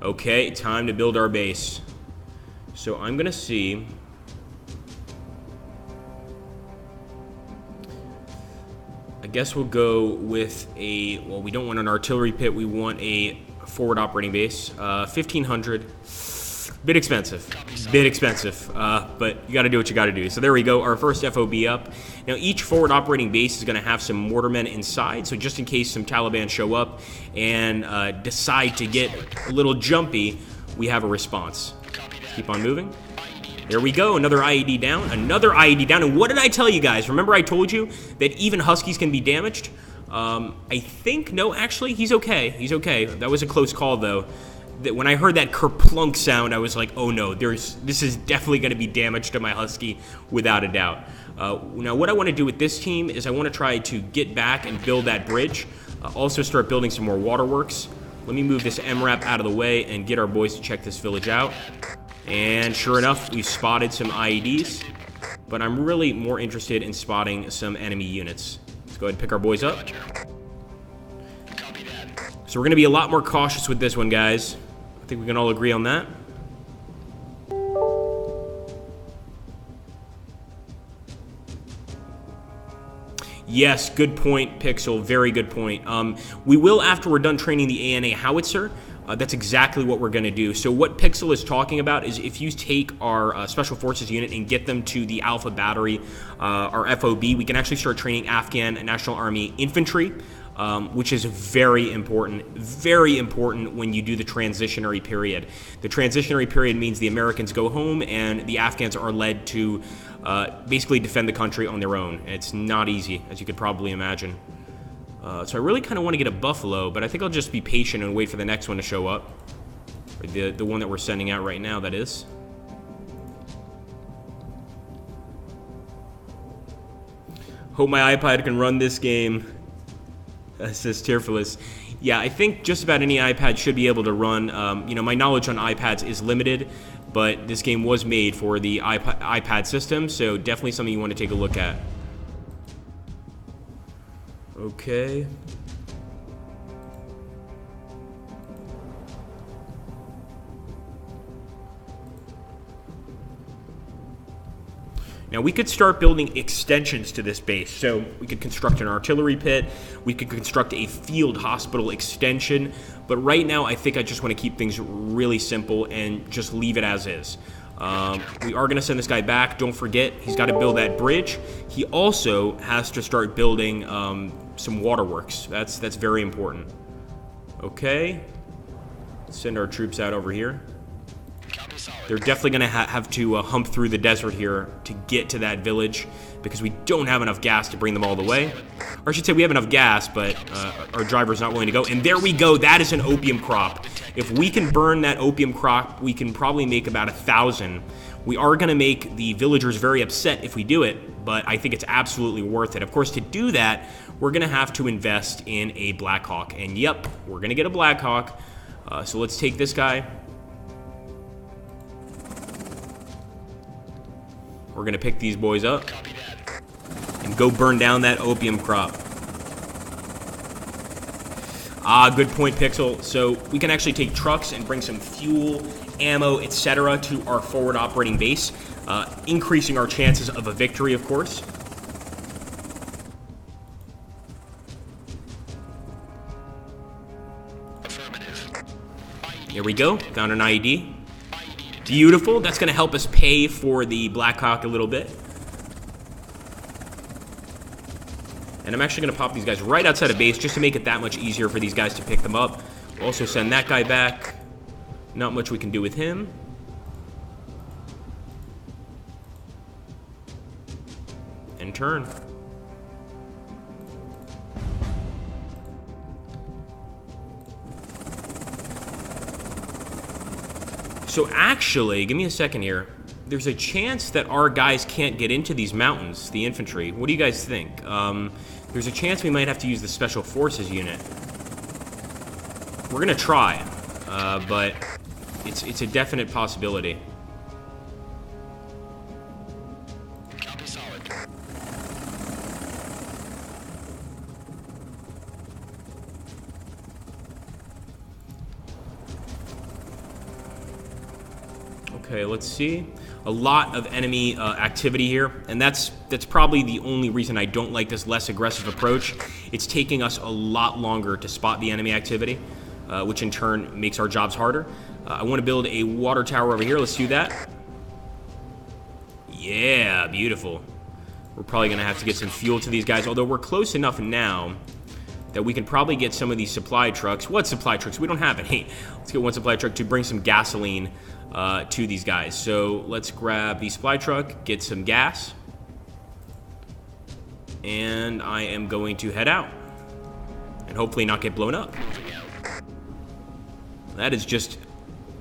Okay, time to build our base. So I'm gonna see. I guess we'll go with a, well, we don't want an artillery pit, we want a forward operating base. 1,500, bit expensive, but you gotta do what you gotta do. So there we go, our first FOB up. Now each forward operating base is gonna have some mortarmen inside, so just in case some Taliban show up and decide to get a little jumpy, we have a response. Keep on moving. There we go, another IED down, and what did I tell you guys? Remember I told you that even Huskies can be damaged? I think, no, actually, he's okay, That was a close call, though. When I heard that kerplunk sound, I was like, oh no, this is definitely going to be damage to my Husky, without a doubt. Now, what I want to do with this team is I want to try to get back and build that bridge, also start building some more waterworks. Let me move this MRAP out of the way and get our boys to check this village out. And sure enough, we've spotted some IEDs, but I'm really more interested in spotting some enemy units. Let's go ahead and pick our boys up. So we're going to be a lot more cautious with this one, guys. I think we can all agree on that. Yes, good point, Pixel. Very good point. We will, after we're done training the ANA howitzer, that's exactly what we're going to do. So what Pixel is talking about is if you take our Special Forces unit and get them to the Alpha Battery, our FOB, we can actually start training Afghan National Army infantry, which is very important when you do the transitionary period. The transitionary period means the Americans go home and the Afghans are led to basically defend the country on their own. It's not easy, as you could probably imagine. So I really kind of want to get a Buffalo, but I think I'll just be patient and wait for the next one to show up. Or the one that we're sending out right now, that is. Hope my iPad can run this game, says Tearfulous. Yeah, I think just about any iPad should be able to run. You know, my knowledge on iPads is limited, but this game was made for the iPad system, so definitely something you want to take a look at. Okay. Now, we could start building extensions to this base. So we could construct an artillery pit, we could construct a field hospital extension, but right now I think I just want to keep things really simple and just leave it as is. We are going to send this guy back. Don't forget, he's got to build that bridge. He also has to start building some waterworks. That's very important. Okay. Send our troops out over here. They're definitely going to have to hump through the desert here to get to that village because we don't have enough gas to bring them all the way. Or I should say we have enough gas, but our driver's not willing to go. And there we go. That is an opium crop. If we can burn that opium crop, we can probably make about 1,000. We are going to make the villagers very upset if we do it, but I think it's absolutely worth it. Of course, to do that, we're going to have to invest in a Black Hawk. And yep, we're going to get a Black Hawk. So let's take this guy. We're going to pick these boys up and go burn down that opium crop. Good point, Pixel. So we can actually take trucks and bring some fuel, ammo, etc. to our forward operating base, increasing our chances of a victory, of course. Here we go. Found an IED. Beautiful. That's going to help us pay for the Black Hawk a little bit. And I'm actually going to pop these guys right outside of base just to make it that much easier for these guys to pick them up. We'll also send that guy back. Not much we can do with him. And turn. So actually, give me a second here. There's a chance that our guys can't get into these mountains, the infantry. What do you guys think? There's a chance we might have to use the Special Forces unit. We're gonna try, but it's a definite possibility. Copy solid. Okay, let's see. A lot of enemy activity here, and that's probably the only reason I don't like this less aggressive approach. It's taking us a lot longer to spot the enemy activity, which in turn makes our jobs harder. I want to build a water tower over here. Let's do that. Yeah, beautiful. We're probably going to have to get some fuel to these guys, although we're close enough now that we can probably get some of these supply trucks. What supply trucks? We don't have any. Let's get one supply truck to bring some gasoline to these guys. So let's grab the supply truck, get some gas, and I am going to head out and hopefully not get blown up. That is just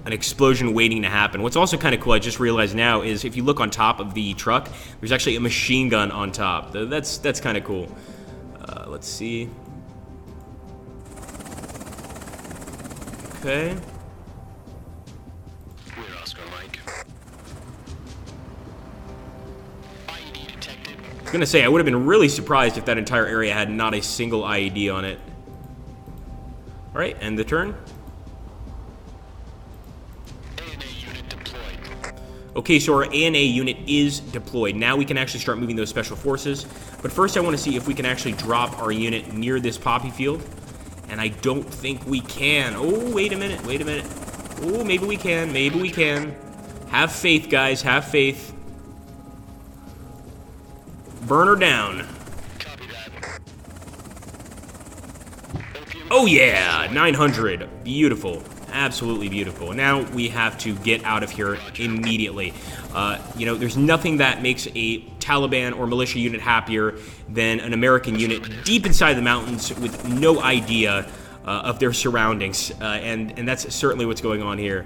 an explosion waiting to happen. What's also kind of cool, I just realized now, is if you look on top of the truck, there's actually a machine gun on top. That's kind of cool. Let's see. Okay. We're Oscar Mike. IED detected. I was gonna say, I would have been really surprised if that entire area had not a single IED on it. Alright, end the turn. ANA unit deployed. Okay, so our ANA unit is deployed. Now we can actually start moving those special forces. But first I want to see if we can actually drop our unit near this poppy field. And I don't think we can. Oh, wait a minute, wait a minute. Oh, maybe we can, maybe we can. Have faith, guys, have faith. Burn her down. Copy that. Oh yeah, 900. Beautiful. Absolutely beautiful. Now we have to get out of here immediately. You know, there's nothing that makes a Taliban or militia unit happier than an American unit deep inside the mountains with no idea of their surroundings. And that's certainly what's going on here.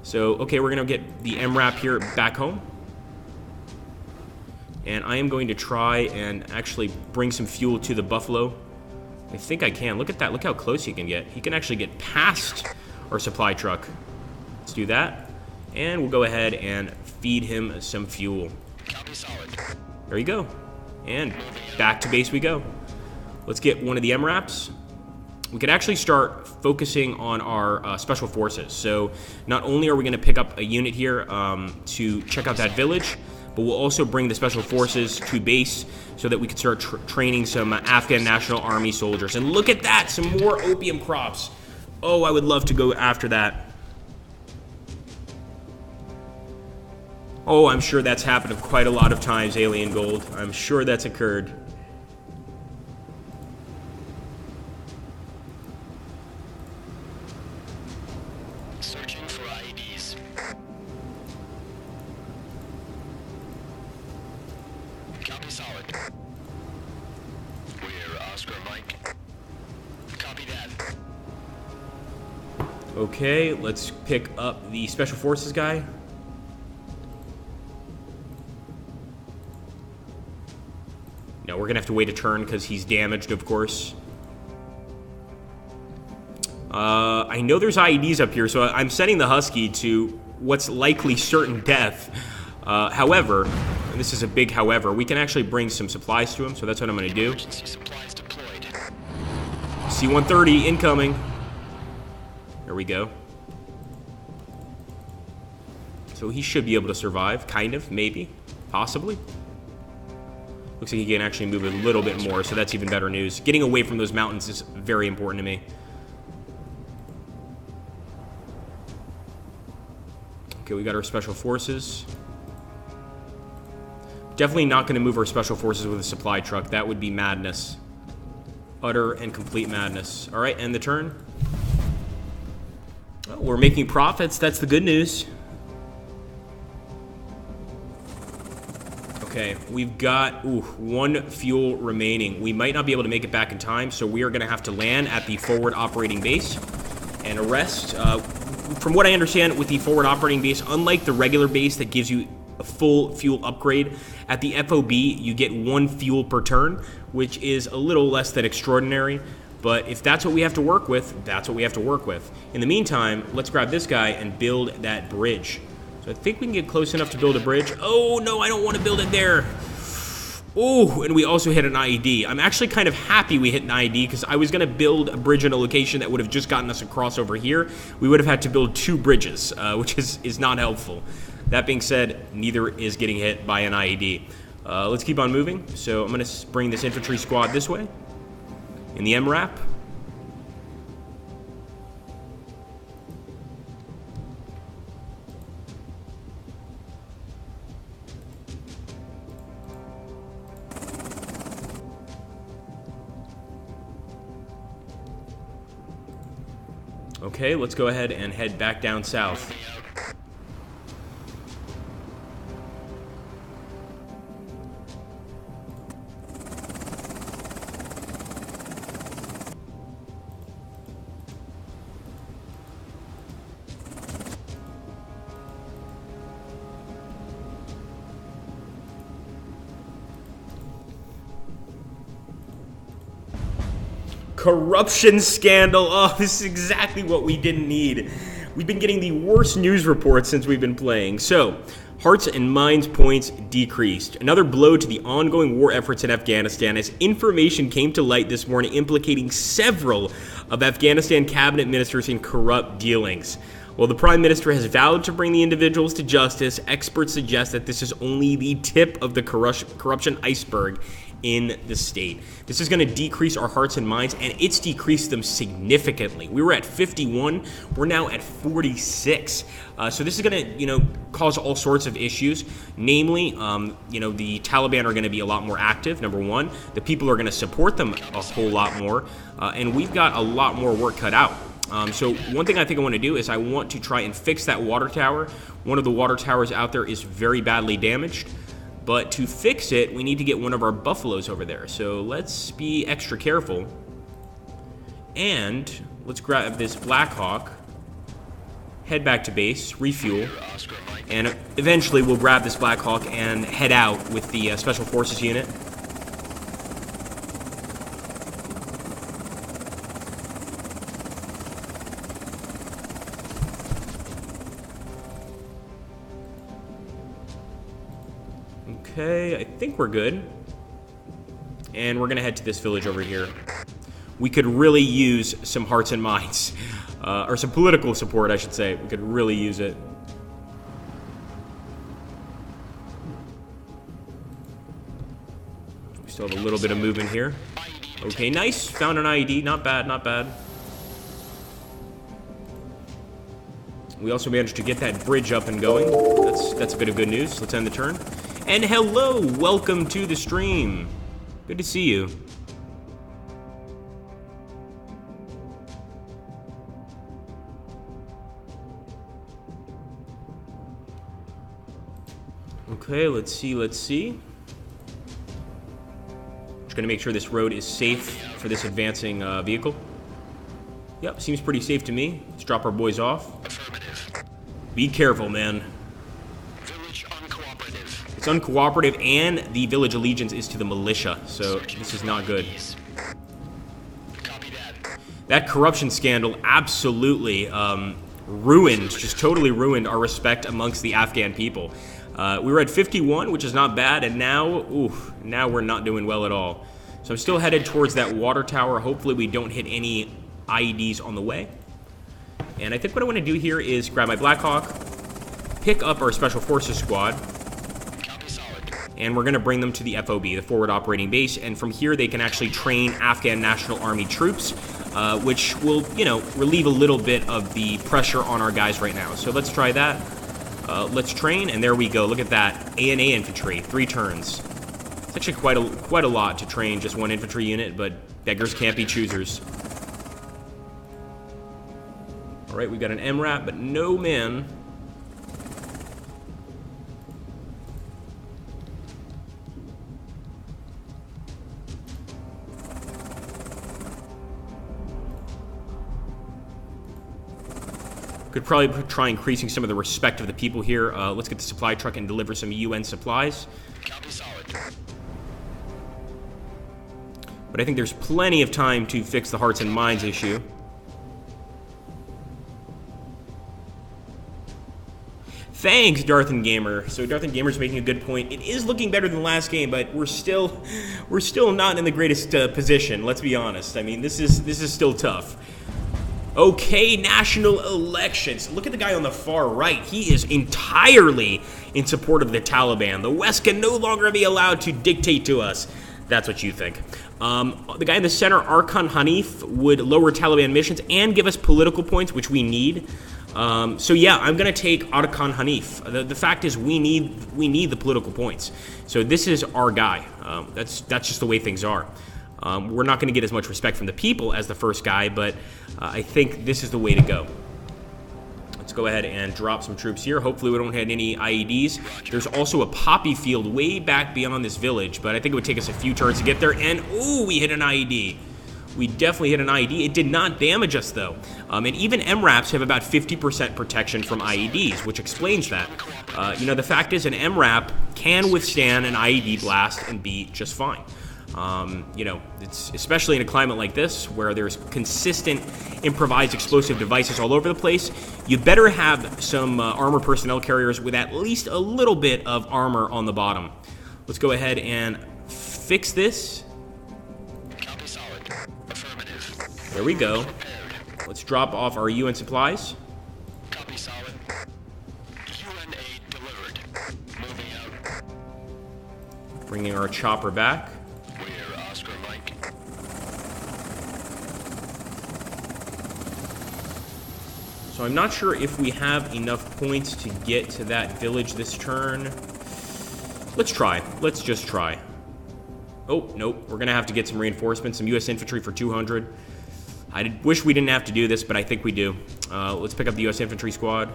So, okay, we're going to get the MRAP here back home. And I am going to try and actually bring some fuel to the Buffalo. I think I can. Look at that. Look how close he can get. He can actually get past our supply truck. Let's do that. And we'll go ahead and feed him some fuel. Copy solid. There you go. And back to base we go. Let's get one of the MRAPs. We could actually start focusing on our special forces. So not only are we going to pick up a unit here to check out that village, but we'll also bring the special forces to base so that we can start training some Afghan National Army soldiers. And look at that, some more opium crops. Oh, I would love to go after that. Oh, I'm sure that's happened quite a lot of times, Alien Gold. I'm sure that's occurred. Searching for IEDs. Copy solid. We're Oscar Mike. Copy that. Okay, let's pick up the Special Forces guy. No, we're gonna have to wait a turn because he's damaged, of course. I know there's IEDs up here, so I'm setting the Husky to what's likely certain death. However, and this is a big however, we can actually bring some supplies to him, so that's what I'm gonna do. Emergency supplies deployed. C-130 incoming. There we go. So he should be able to survive, kind of, maybe, possibly. Looks like he can actually move a little bit more, so that's even better news. Getting away from those mountains is very important to me. Okay, we got our special forces. Definitely not going to move our special forces with a supply truck. That would be madness. Utter and complete madness. All right, end the turn. Oh, we're making profits. That's the good news. Okay, we've got one fuel remaining. We might not be able to make it back in time, so we are going to have to land at the forward operating base and arrest. From what I understand, with the forward operating base, unlike the regular base that gives you a full fuel upgrade, at the FOB you get 1 fuel per turn, which is a little less than extraordinary. But if that's what we have to work with, that's what we have to work with. In the meantime, let's grab this guy and build that bridge. So I think we can get close enough to build a bridge. Oh, no, I don't want to build it there. Oh, and we also hit an IED. I'm actually kind of happy we hit an IED because I was going to build a bridge in a location that would have just gotten us across over here. We would have had to build 2 bridges, which is not helpful. That being said, neither is getting hit by an IED. Let's keep on moving. So I'm going to bring this infantry squad this way in the MRAP. Okay, let's go ahead and head back down south. Corruption scandal. Oh, this is exactly what we didn't need. We've been getting the worst news reports since we've been playing. So, hearts and minds points decreased. Another blow to the ongoing war efforts in Afghanistan as information came to light this morning implicating several of Afghanistan cabinet ministers in corrupt dealings. While the Prime Minister has vowed to bring the individuals to justice, experts suggest that this is only the tip of the corruption iceberg in the state. This is going to decrease our hearts and minds, and it's decreased them significantly. We were at 51, we're now at 46. So this is going to, cause all sorts of issues. Namely, the Taliban are going to be a lot more active, number one. The people are going to support them a whole lot more, and we've got a lot more work cut out. So one thing I think I want to do is I want to try and fix that water tower. One of the water towers out there is very badly damaged. But to fix it, we need to get one of our buffaloes over there. So let's be extra careful. And let's grab this Black Hawk, head back to base, refuel, and eventually we'll grab this Black Hawk and head out with the Special Forces unit. Okay, I think we're good. And we're gonna head to this village over here. We could really use some hearts and minds. Or some political support, I should say. We could really use it. We still have a little bit of movement here. Okay, nice. Found an IED. Not bad, not bad. We also managed to get that bridge up and going. That's a bit of good news. Let's end the turn. And hello, welcome to the stream. Good to see you. Okay, let's see. Just gonna make sure this road is safe for this advancing vehicle. Yep, seems pretty safe to me. Let's drop our boys off. Affirmative. Be careful, man. Village uncooperative. It's uncooperative, and the village allegiance is to the militia, so this is not good. Copy that. That corruption scandal absolutely ruined, just totally ruined our respect amongst the Afghan people. We were at 51, which is not bad, and now we're not doing well at all. So I'm still headed towards that water tower. Hopefully we don't hit any IEDs on the way. And I think what I want to do here is grab my Blackhawk, pick up our Special Forces squad, Copy solid. and we're going to bring them to the FOB, the Forward Operating Base, and from here they can actually train Afghan National Army troops, which will, relieve a little bit of the pressure on our guys right now. So let's try that. Let's train, and there we go. Look at that. ANA infantry, 3 turns. It's actually quite a lot to train just one infantry unit, but beggars can't be choosers. All right, we got an MRAP, but no man. Could probably try increasing some of the respect of the people here. Let's get the supply truck and deliver some UN supplies. Copy solid. But I think there's plenty of time to fix the hearts and minds issue. Thanks, Darthan Gamer. So Darthan Gamer's making a good point. It is looking better than last game, but we're still not in the greatest position. Let's be honest. I mean, this is still tough. Okay, national elections. Look at the guy on the far right. He is entirely in support of the Taliban. The West can no longer be allowed to dictate to us. That's what you think. The guy in the center, Arkan Hanif, would lower Taliban missions and give us political points, which we need. So yeah, I'm gonna take Arkan Hanif. The fact is, we need the political points. So this is our guy. That's just the way things are. We're not going to get as much respect from the people as the first guy, but I think this is the way to go. Let's go ahead and drop some troops here. Hopefully we don't hit any IEDs. There's also a poppy field way back beyond this village, but I think it would take us a few turns to get there, and ooh, we hit an IED. We definitely hit an IED. It did not damage us, though. And even MRAPs have about 50% protection from IEDs, which explains that. The fact is, an MRAP can withstand an IED blast and be just fine. It's especially in a climate like this where there's consistent improvised explosive devices all over the place. You better have some armored personnel carriers with at least a little bit of armor on the bottom. Let's go ahead and fix this. Copy solid. Affirmative. There we go. Let's drop off our UN supplies. Copy solid. UN aid delivered. Moving out. Bringing our chopper back. We're Oscar Mike. So I'm not sure if we have enough points to get to that village this turn. Let's try. Let's just try. Oh, nope. We're going to have to get some reinforcements, some U.S. infantry for 200. I wish we didn't have to do this, but I think we do. Let's pick up the U.S. infantry squad.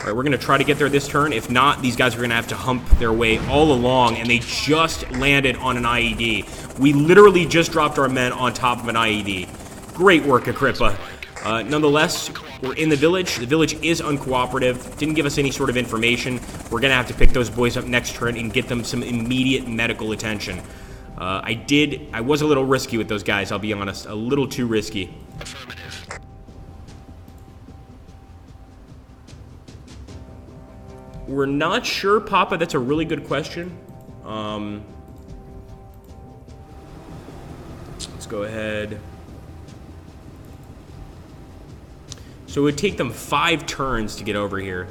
All right, we're going to try to get there this turn. If not, these guys are going to have to hump their way all along, and they just landed on an IED. We literally just dropped our men on top of an IED. Great work, Agrippa. Nonetheless, we're in the village. The village is uncooperative. Didn't give us any sort of information. We're going to have to pick those boys up next turn and get them some immediate medical attention. I was a little risky with those guys, I'll be honest. A little too risky. Affirmative. We're not sure, Papa. That's a really good question. Let's go ahead. So it would take them 5 turns to get over here.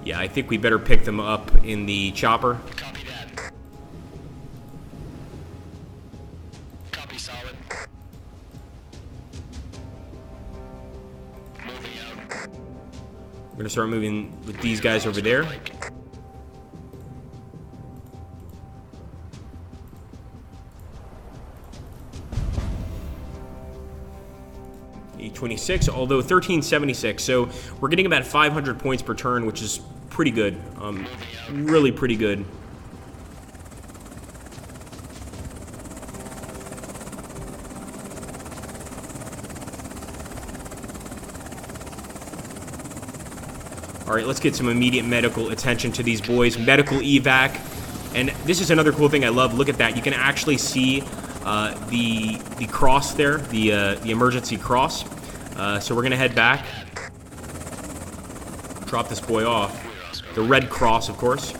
Yeah, I think we better pick them up in the chopper. Copy that. Copy solid. Moving out. We're gonna start moving with these guys over there. $826, although 1376. So we're getting about 500 points per turn, which is pretty good. Really pretty good. All right, let's get some immediate medical attention to these boys. Medical evac. And this is another cool thing I love. Look at that. You can actually see the cross there, the emergency cross. So we're going to head back. Drop this boy off. The red cross, of course.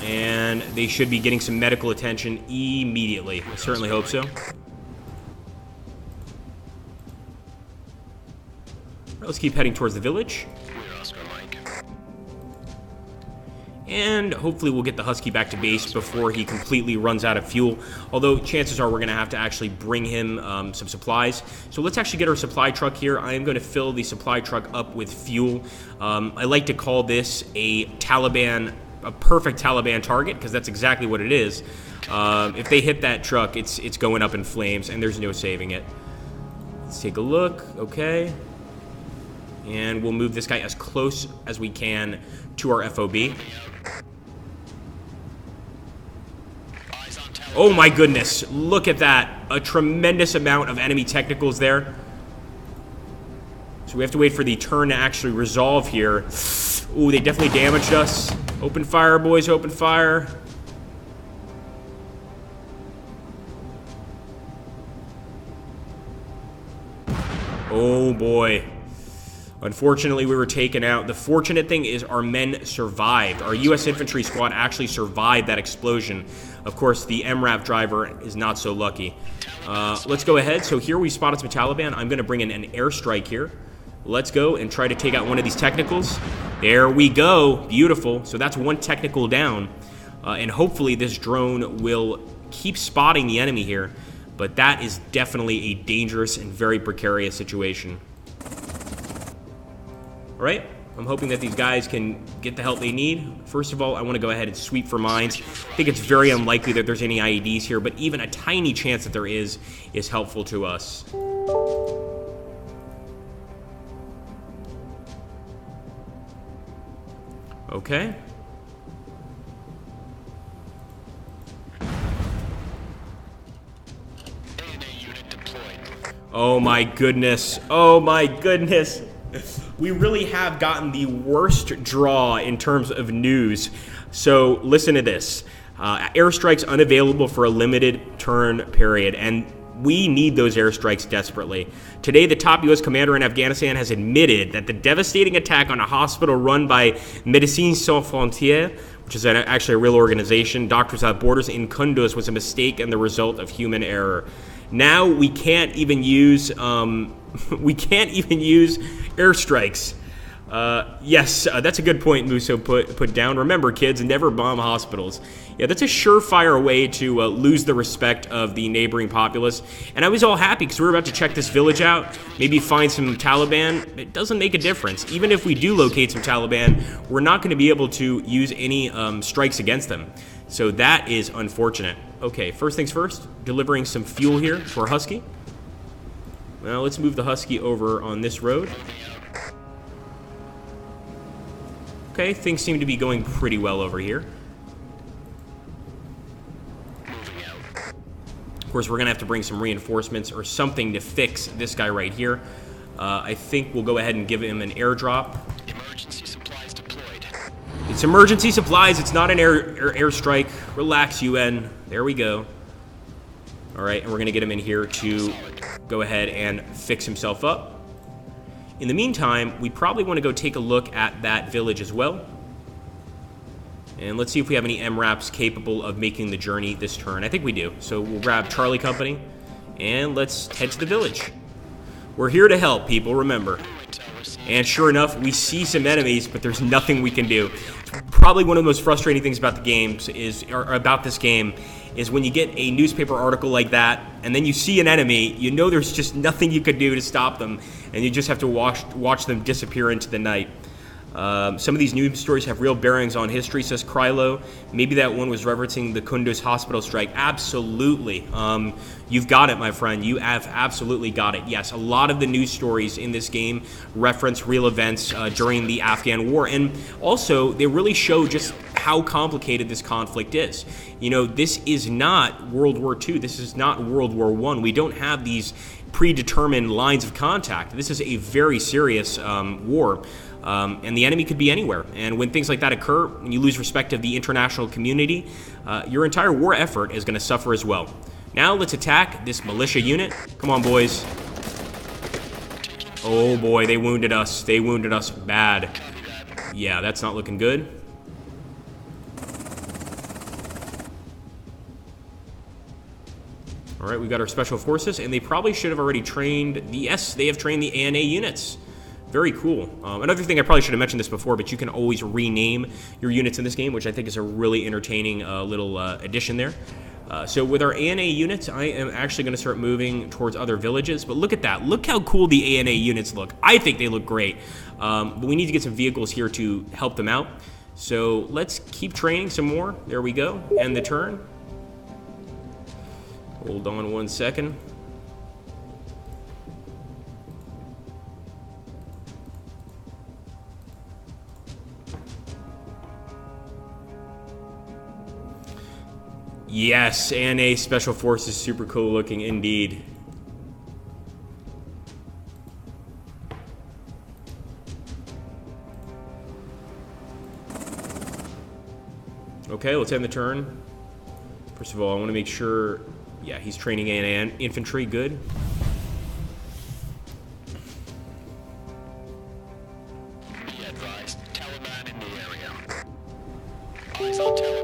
And they should be getting some medical attention immediately. I certainly hope so. Let's keep heading towards the village. And hopefully we'll get the Husky back to base before he completely runs out of fuel. Although chances are we're going to have to actually bring him some supplies. So let's actually get our supply truck here. I am going to fill the supply truck up with fuel. I like to call this a perfect Taliban target, because that's exactly what it is. If they hit that truck, it's going up in flames, and there's no saving it. Let's take a look. Okay. And we'll move this guy as close as we can to our FOB. Oh my goodness, look at that. A tremendous amount of enemy technicals there. So we have to wait for the turn to actually resolve here. Ooh, they definitely damaged us. Open fire, boys, open fire. Oh boy. Unfortunately, we were taken out. The fortunate thing is our men survived. Our U.S. infantry squad actually survived that explosion. Of course, the MRAP driver is not so lucky. Let's go ahead. So here we spotted some Taliban. I'm going to bring in an airstrike here. Let's go and try to take out one of these technicals. There we go. Beautiful. So that's one technical down. And hopefully this drone will keep spotting the enemy here. But that is definitely a dangerous and very precarious situation. All right, I'm hoping that these guys can get the help they need. First of all, I want to go ahead and sweep for mines. I think it's very unlikely that there's any IEDs here, but even a tiny chance that there is helpful to us. Okay. Oh my goodness. Oh my goodness. We really have gotten the worst draw in terms of news. So listen to this. Airstrikes unavailable for a limited turn period, and we need those airstrikes desperately. Today, the top U.S. commander in Afghanistan has admitted that the devastating attack on a hospital run by Médecins Sans Frontières, which is actually a real organization, Doctors Without Borders, in Kunduz was a mistake and the result of human error. Now we can't even use airstrikes. Yes, that's a good point Musso put down. Remember, kids, never bomb hospitals. Yeah, that's a surefire way to lose the respect of the neighboring populace. And I was all happy because we were about to check this village out, maybe find some Taliban. It doesn't make a difference. Even if we do locate some Taliban, we're not going to be able to use any strikes against them. So that is unfortunate. Okay, first things first, delivering some fuel here for Husky. Well, let's move the Husky over on this road. Okay, things seem to be going pretty well over here. Of course, we're going to have to bring some reinforcements or something to fix this guy right here. I think we'll go ahead and give him an airdrop. Emergency supplies deployed. It's emergency supplies. It's not an airstrike. Relax, UN. There we go. All right, and we're going to get him in here to go ahead and fix himself up. In the meantime, we probably want to go take a look at that village as well. And let's see if we have any MRAPs capable of making the journey this turn. I think we do. So we'll grab Charlie Company, and let's head to the village. We're here to help, people, remember. And sure enough, we see some enemies, but there's nothing we can do. Probably one of the most frustrating things about the games about this game is when you get a newspaper article like that, and then you see an enemy, you know there's just nothing you could do to stop them, and you just have to watch them disappear into the night. Some of these news stories have real bearings on history, says Krylo. Maybe that one was referencing the Kunduz hospital strike. Absolutely. You've got it, my friend. You have absolutely got it. Yes, a lot of the news stories in this game reference real events during the Afghan war. And also, they really show just how complicated this conflict is. You know, this is not World War II. This is not World War I. We don't have these predetermined lines of contact. This is a very serious war. And the enemy could be anywhere. And when things like that occur, when you lose respect of the international community, your entire war effort is going to suffer as well. Now let's attack this militia unit. Come on, boys. Oh boy, they wounded us. They wounded us bad. Yeah, that's not looking good. All right, we got our special forces, and they probably should have already trained yes, they have trained the ANA units. Very cool. Another thing, I probably should have mentioned this before, but you can always rename your units in this game, which I think is a really entertaining little addition there. So with our ANA units, I am actually going to start moving towards other villages. But look at that. Look how cool the ANA units look. I think they look great. But we need to get some vehicles here to help them out. So let's keep training some more. There we go. End the turn. Hold on 1 second. Yes, ANA Special Forces, super cool looking indeed. Okay, let's end the turn. First of all, I want to make sure, yeah, he's training ANA infantry, good. Be advised, Taliban in the area. Eyes on Taliban.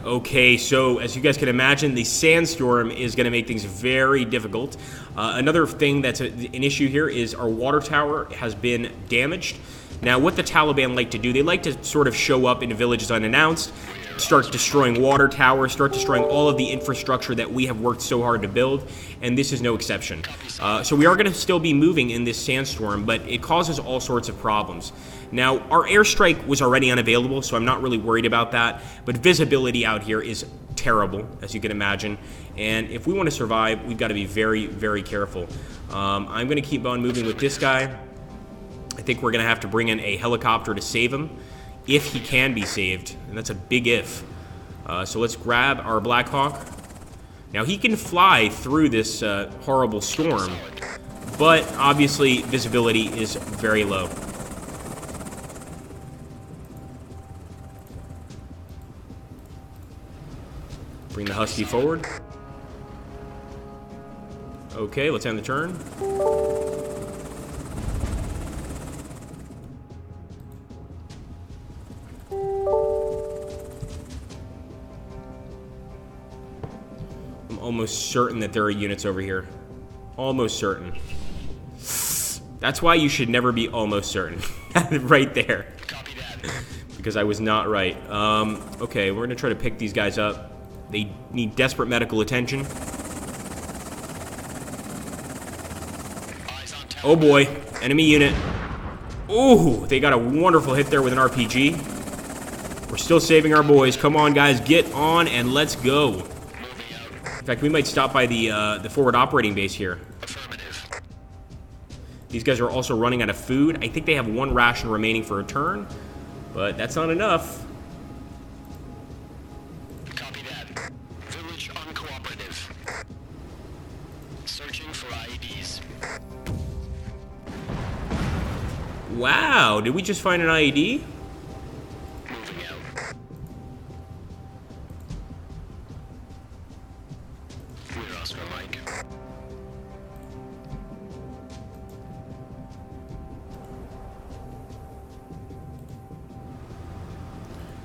Okay, so as you guys can imagine, the sandstorm is going to make things very difficult. Another thing that's an issue here is our water tower has been damaged. Now, what the Taliban like to do, they like to sort of show up into villages unannounced, start destroying water towers, start destroying all of the infrastructure that we have worked so hard to build, and this is no exception. So we are going to still be moving in this sandstorm, but it causes all sorts of problems. Now, our airstrike was already unavailable, so I'm not really worried about that, but visibility out here is terrible, as you can imagine, and if we want to survive, we've got to be very, very careful. I'm going to keep on moving with this guy. I think we're going to have to bring in a helicopter to save him, if he can be saved, and that's a big if. So let's grab our Black Hawk. Now, he can fly through this horrible storm, but obviously visibility is very low. Bring the Husky forward. Okay, let's end the turn. I'm almost certain that there are units over here. Almost certain. That's why you should never be almost certain. Right there. Because I was not right. Okay, we're going to try to pick these guys up. They need desperate medical attention. Oh boy, enemy unit. Ooh, they got a wonderful hit there with an RPG. We're still saving our boys. Come on, guys, get on and let's go. In fact, we might stop by the forward operating base here. These guys are also running out of food. I think they have 1 ration remaining for a turn, but that's not enough. Copy that. Village uncooperative. Searching for IEDs. Wow, did we just find an IED? Moving out.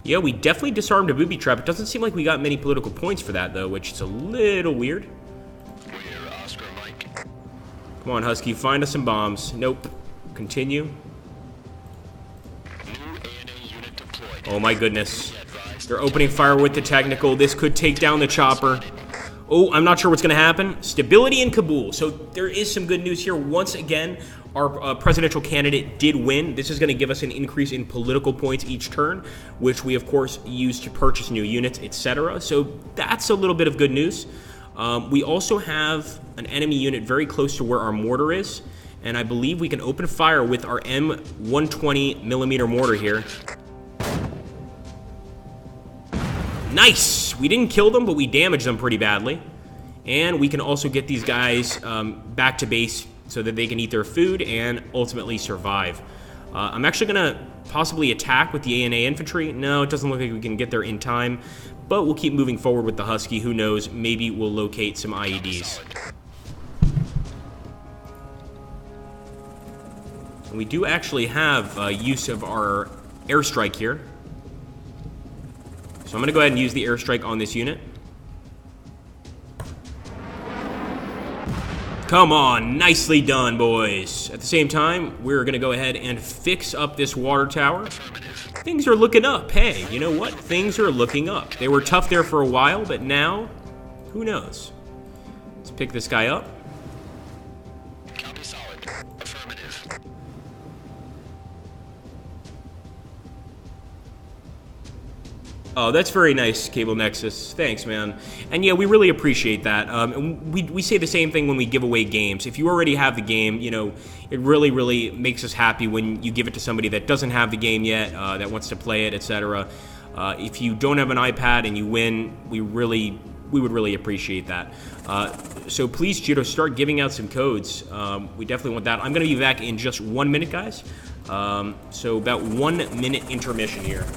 Yeah, we definitely disarmed a booby trap. It doesn't seem like we got many political points for that, though, which is a little weird. We're Oscar Mike. Come on, Husky, find us some bombs. Nope. Continue. New A&A unit deployed. Oh my goodness. They're opening fire with the technical. This could take down the chopper. Oh, I'm not sure what's going to happen. Stability in Kabul. So there is some good news here. Once again, our presidential candidate did win. This is going to give us an increase in political points each turn, which we, of course, use to purchase new units, etc. So that's a little bit of good news. We also have an enemy unit very close to where our mortar is, and I believe we can open fire with our M120 millimeter mortar here. Nice! We didn't kill them, but we damaged them pretty badly. And we can also get these guys back to base so that they can eat their food and ultimately survive. I'm actually going to possibly attack with the A&A infantry. No, it doesn't look like we can get there in time, but we'll keep moving forward with the Husky. Who knows? Maybe we'll locate some IEDs. And we do actually have use of our airstrike here. So I'm going to go ahead and use the airstrike on this unit. Come on, nicely done, boys. At the same time, we're going to go ahead and fix up this water tower. Things are looking up. Hey, you know what? Things are looking up. They were tough there for a while, but now, who knows? Let's pick this guy up. Copy solid. Affirmative. Oh, that's very nice, Cable Nexus. Thanks, man. And yeah, we really appreciate that. And we say the same thing when we give away games. If you already have the game, you know, it really, really makes us happy when you give it to somebody that doesn't have the game yet, that wants to play it, etc. If you don't have an iPad and you win, we would really appreciate that. So please, Judo, start giving out some codes. We definitely want that. I'm going to be back in just 1 minute, guys. So about 1 minute intermission here.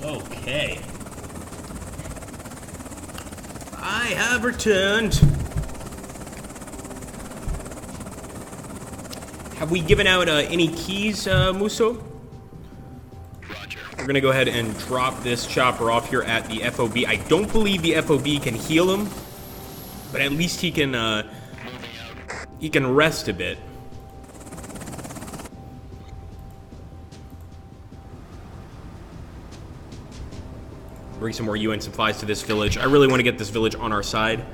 Okay. I have returned. Have we given out any keys, Muso? Roger. We're gonna go ahead and drop this chopper off here at the FOB. I don't believe the FOB can heal him, but at least he can rest a bit. Bring some more UN supplies to this village. I really want to get this village on our side.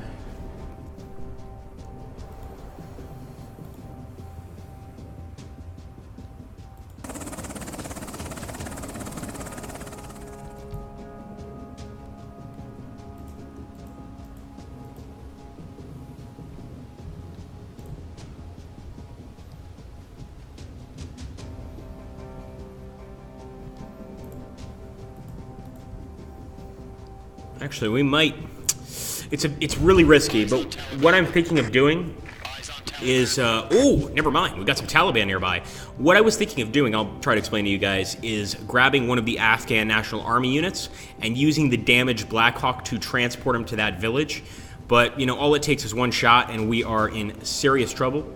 Actually, we might. It's really risky, but what I'm thinking of doing Eyes on tower. is, oh, never mind. We got some Taliban nearby. What I was thinking of doing, I'll try to explain to you guys, is grabbing one of the Afghan National Army units and using the damaged Black Hawk to transport him to that village. But, you know, all it takes is one shot and we are in serious trouble.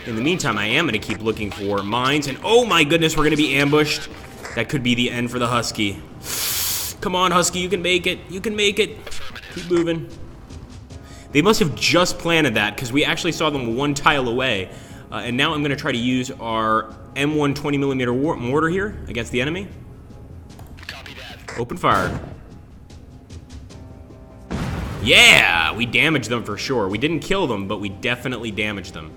In the meantime, I am going to keep looking for mines, and oh my goodness, we're going to be ambushed. That could be the end for the Husky. Come on, Husky, you can make it. You can make it. Keep moving. They must have just planted that, because we actually saw them one tile away. And now I'm going to try to use our M1 20mm mortar here against the enemy. Open fire. Yeah! We damaged them for sure. We didn't kill them, but we definitely damaged them.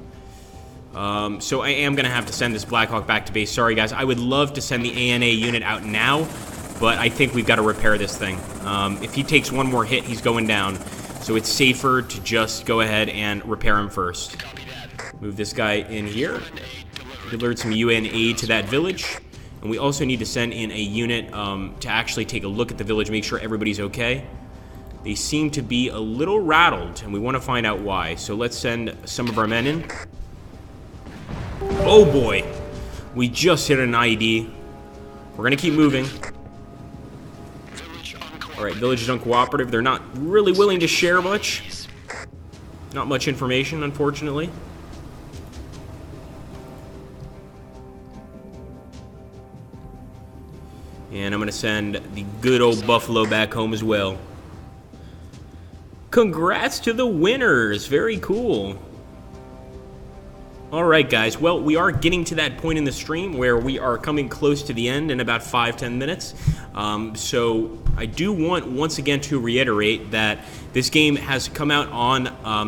So I am going to have to send this Black Hawk back to base. Sorry, guys. I would love to send the ANA unit out now, but I think we've got to repair this thing. If he takes one more hit, he's going down. So it's safer to just go ahead and repair him first. Move this guy in here. Delivered some UN aid to that village. And we also need to send in a unit to actually take a look at the village, make sure everybody's okay. They seem to be a little rattled, and we want to find out why. So let's send some of our men in. Oh boy, we just hit an IED. We're going to keep moving. Alright, village is uncooperative. They're not really willing to share much. Not much information, unfortunately. And I'm going to send the good old Buffalo back home as well. Congrats to the winners. Very cool. Alright guys, well, we are getting to that point in the stream where we are coming close to the end in about 5-10 minutes. So I do want, once again, to reiterate that this game has come out on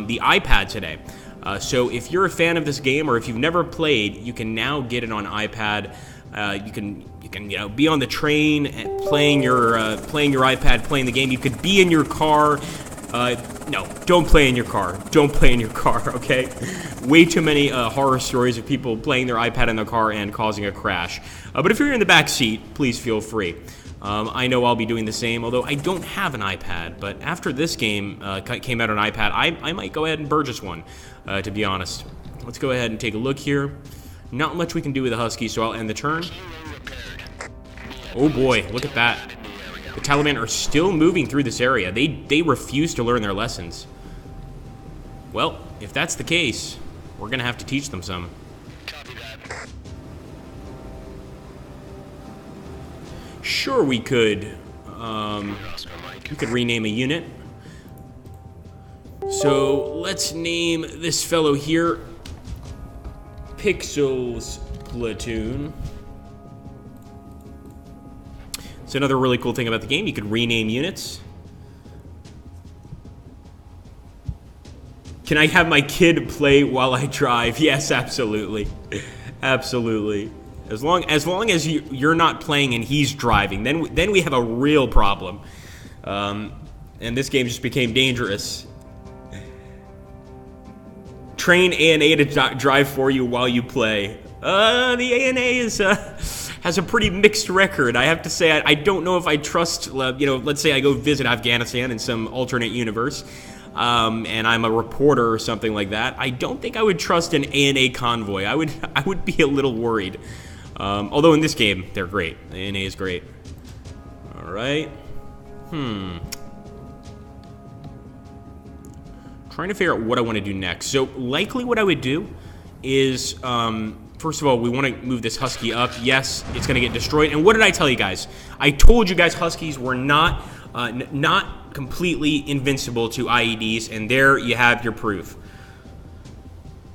the iPad today. So if you're a fan of this game, or if you've never played, you can now get it on iPad. You can you know, be on the train playing your iPad, playing the game. You could be in your car. No, don't play in your car. Don't play in your car, okay? Way too many horror stories of people playing their iPad in their car and causing a crash. But if you're in the back seat, please feel free. I know I'll be doing the same, although I don't have an iPad. But after this game came out on iPad, I might go ahead and purchase one, to be honest. Let's go ahead and take a look here. Not much we can do with the Husky, so I'll end the turn. Oh boy, look at that. The Taliban are still moving through this area. They refuse to learn their lessons. Well, if that's the case, we're going to have to teach them some. Sure, we could. We could rename a unit. So let's name this fellow here Pixels Platoon. It's another really cool thing about the game. You could rename units. Can I have my kid play while I drive? Yes, absolutely. Absolutely. As long as you're not playing and he's driving, then we have a real problem. And this game just became dangerous. Train ANA to drive for you while you play. The ANA has a pretty mixed record. I have to say, I don't know if I trust, you know, let's say I go visit Afghanistan in some alternate universe, and I'm a reporter or something like that. I don't think I would trust an ANA convoy. I would be a little worried. Although in this game, they're great. The ANA is great. All right. Trying to figure out what I want to do next. So likely what I would do is, first of all, we want to move this Husky up. Yes, it's going to get destroyed. And what did I tell you guys? I told you guys Huskies were not completely invincible to IEDs, and there you have your proof.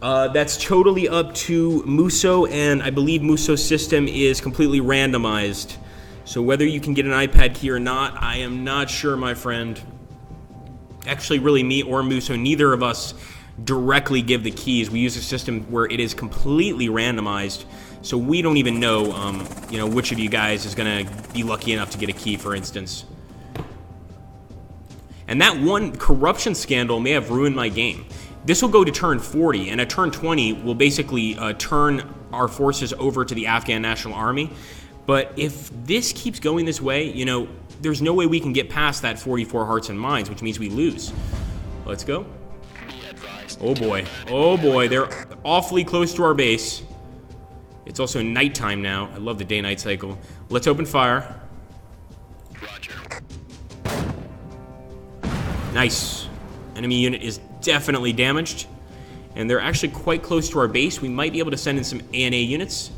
That's totally up to Muso, and I believe Muso's system is completely randomized. So whether you can get an iPad key or not, I am not sure, my friend. Actually, really, me or Muso, neither of us directly give the keys. We use a system where it is completely randomized, so we don't even know, you know, which of you guys is going to be lucky enough to get a key, for instance. And that one corruption scandal may have ruined my game. This will go to turn 40, and at turn 20, we'll basically turn our forces over to the Afghan National Army. But if this keeps going this way, you know, there's no way we can get past that 44 hearts and minds, which means we lose. Let's go. Oh boy. Oh boy. They're awfully close to our base. It's also nighttime now. I love the day-night cycle. Let's open fire. Roger. Nice. Enemy unit is definitely damaged. And they're actually quite close to our base. We might be able to send in some ANA units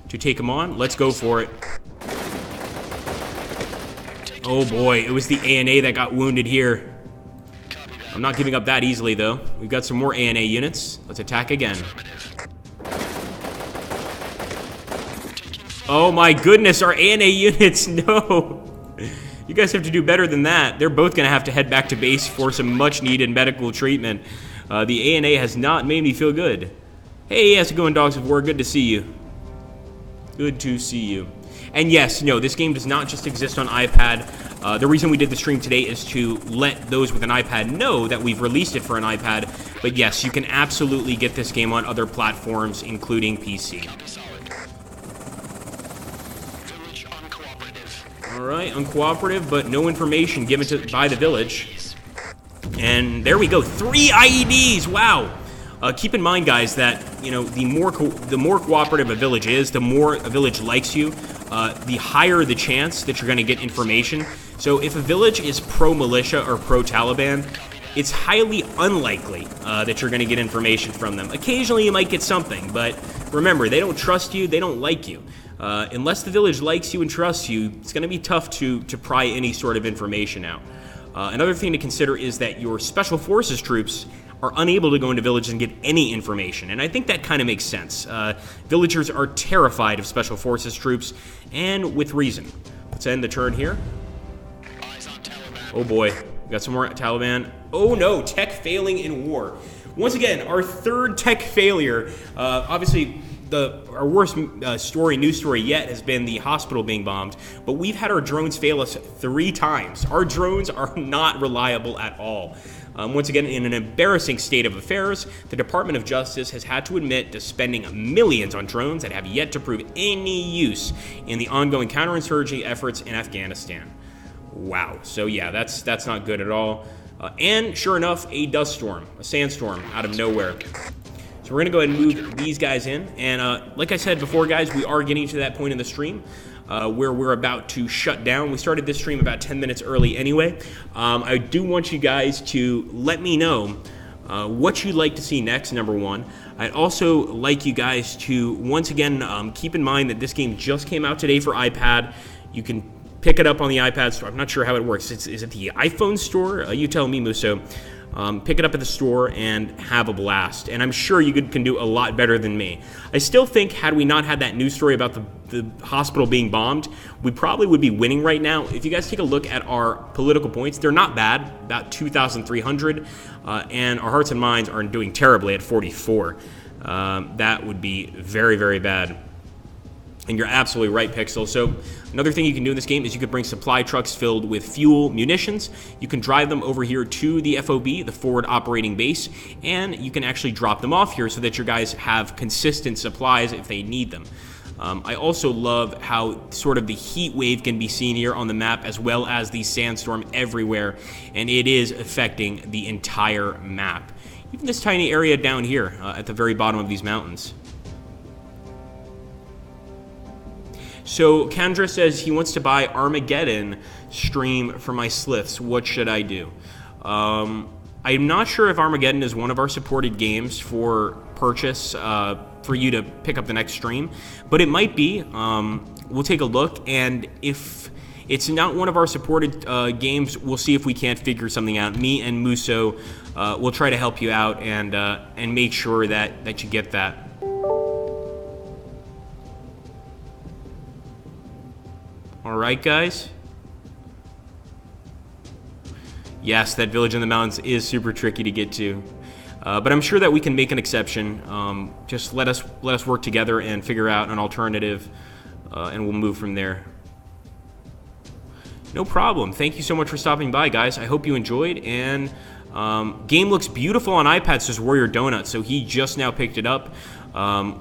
to take them on. Let's go for it. Oh boy, it was the ANA that got wounded here. I'm not giving up that easily though. We've got some more ANA units. Let's attack again. Oh my goodness, our ANA units, no. You guys have to do better than that. They're both gonna have to head back to base for some much needed medical treatment. The ANA has not made me feel good. Hey, how's it going, Dogs of War? Good to see you. Good to see you. And yes, no, this game does not just exist on iPad. The reason we did the stream today is to let those with an iPad know that we've released it for an iPad. But yes, you can absolutely get this game on other platforms, including PC. Village uncooperative. All right, uncooperative, but no information given by the village. And there we go, 3 IEDs, wow. Keep in mind, guys, that, you know, the more cooperative a village is, the more a village likes you, the higher the chance that you're going to get information. So if a village is pro-militia or pro-Taliban, it's highly unlikely that you're going to get information from them. Occasionally you might get something, but remember, they don't trust you, they don't like you. Unless the village likes you and trusts you, it's going to be tough to pry any sort of information out. Another thing to consider is that your Special Forces troops are unable to go into villages and get any information, and I think that kind of makes sense. Villagers are terrified of Special Forces troops, and with reason. Let's end the turn here. Eyes on Taliban. Oh boy, we got some more Taliban. Oh no, tech failing in war. Once again, our third tech failure. Obviously, our worst news story yet has been the hospital being bombed, but we've had our drones fail us 3 times. Our drones are not reliable at all. Once again, in an embarrassing state of affairs, the Department of Justice has had to admit to spending millions on drones that have yet to prove any use in the ongoing counterinsurgency efforts in Afghanistan. Wow. So yeah, that's not good at all. And sure enough, a dust storm, a sandstorm out of nowhere. So we're going to go ahead and move these guys in. And like I said before, guys, we are getting to that point in the stream where we're about to shut down. We started this stream about 10 minutes early anyway. I do want you guys to let me know what you'd like to see next, number one. I'd also like you guys to, once again, keep in mind that this game just came out today for iPad. You can pick it up on the iPad store. I'm not sure how it works. Is it the iPhone store? You tell me, Muso. Pick it up at the store and have a blast. And I'm sure you can do a lot better than me. I still think had we not had that news story about the hospital being bombed, we probably would be winning right now. If you guys take a look at our political points, they're not bad, about 2,300. And our hearts and minds are doing terribly at 44. That would be very, very bad. And you're absolutely right, Pixel. So another thing you can do in this game is you could bring supply trucks filled with fuel, munitions. You can drive them over here to the FOB, the forward operating base, and you can actually drop them off here so that your guys have consistent supplies if they need them. I also love how sort of the heat wave can be seen here on the map, as well as the sandstorm everywhere, and it is affecting the entire map. Even this tiny area down here at the very bottom of these mountains. So Kendra says he wants to buy Armageddon stream for my sliths. What should I do? I'm not sure if Armageddon is one of our supported games for purchase for you to pick up the next stream, but it might be. We'll take a look, and if it's not one of our supported games, we'll see if we can't figure something out. Me and Muso will try to help you out and make sure that you get that. All right, guys. Yes, that village in the mountains is super tricky to get to, but I'm sure that we can make an exception. Just let us work together and figure out an alternative, and we'll move from there. No problem. Thank you so much for stopping by, guys. I hope you enjoyed. And game looks beautiful on iPad, says Warrior Donut. So he just now picked it up,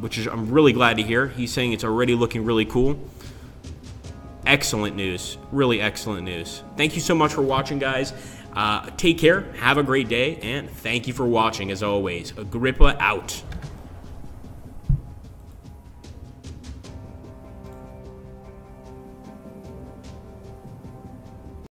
which is I'm really glad to hear. He's saying it's already looking really cool. Excellent news. Really excellent news. Thank you so much for watching, guys. Take care. Have a great day. And thank you for watching, as always. Agrippa out.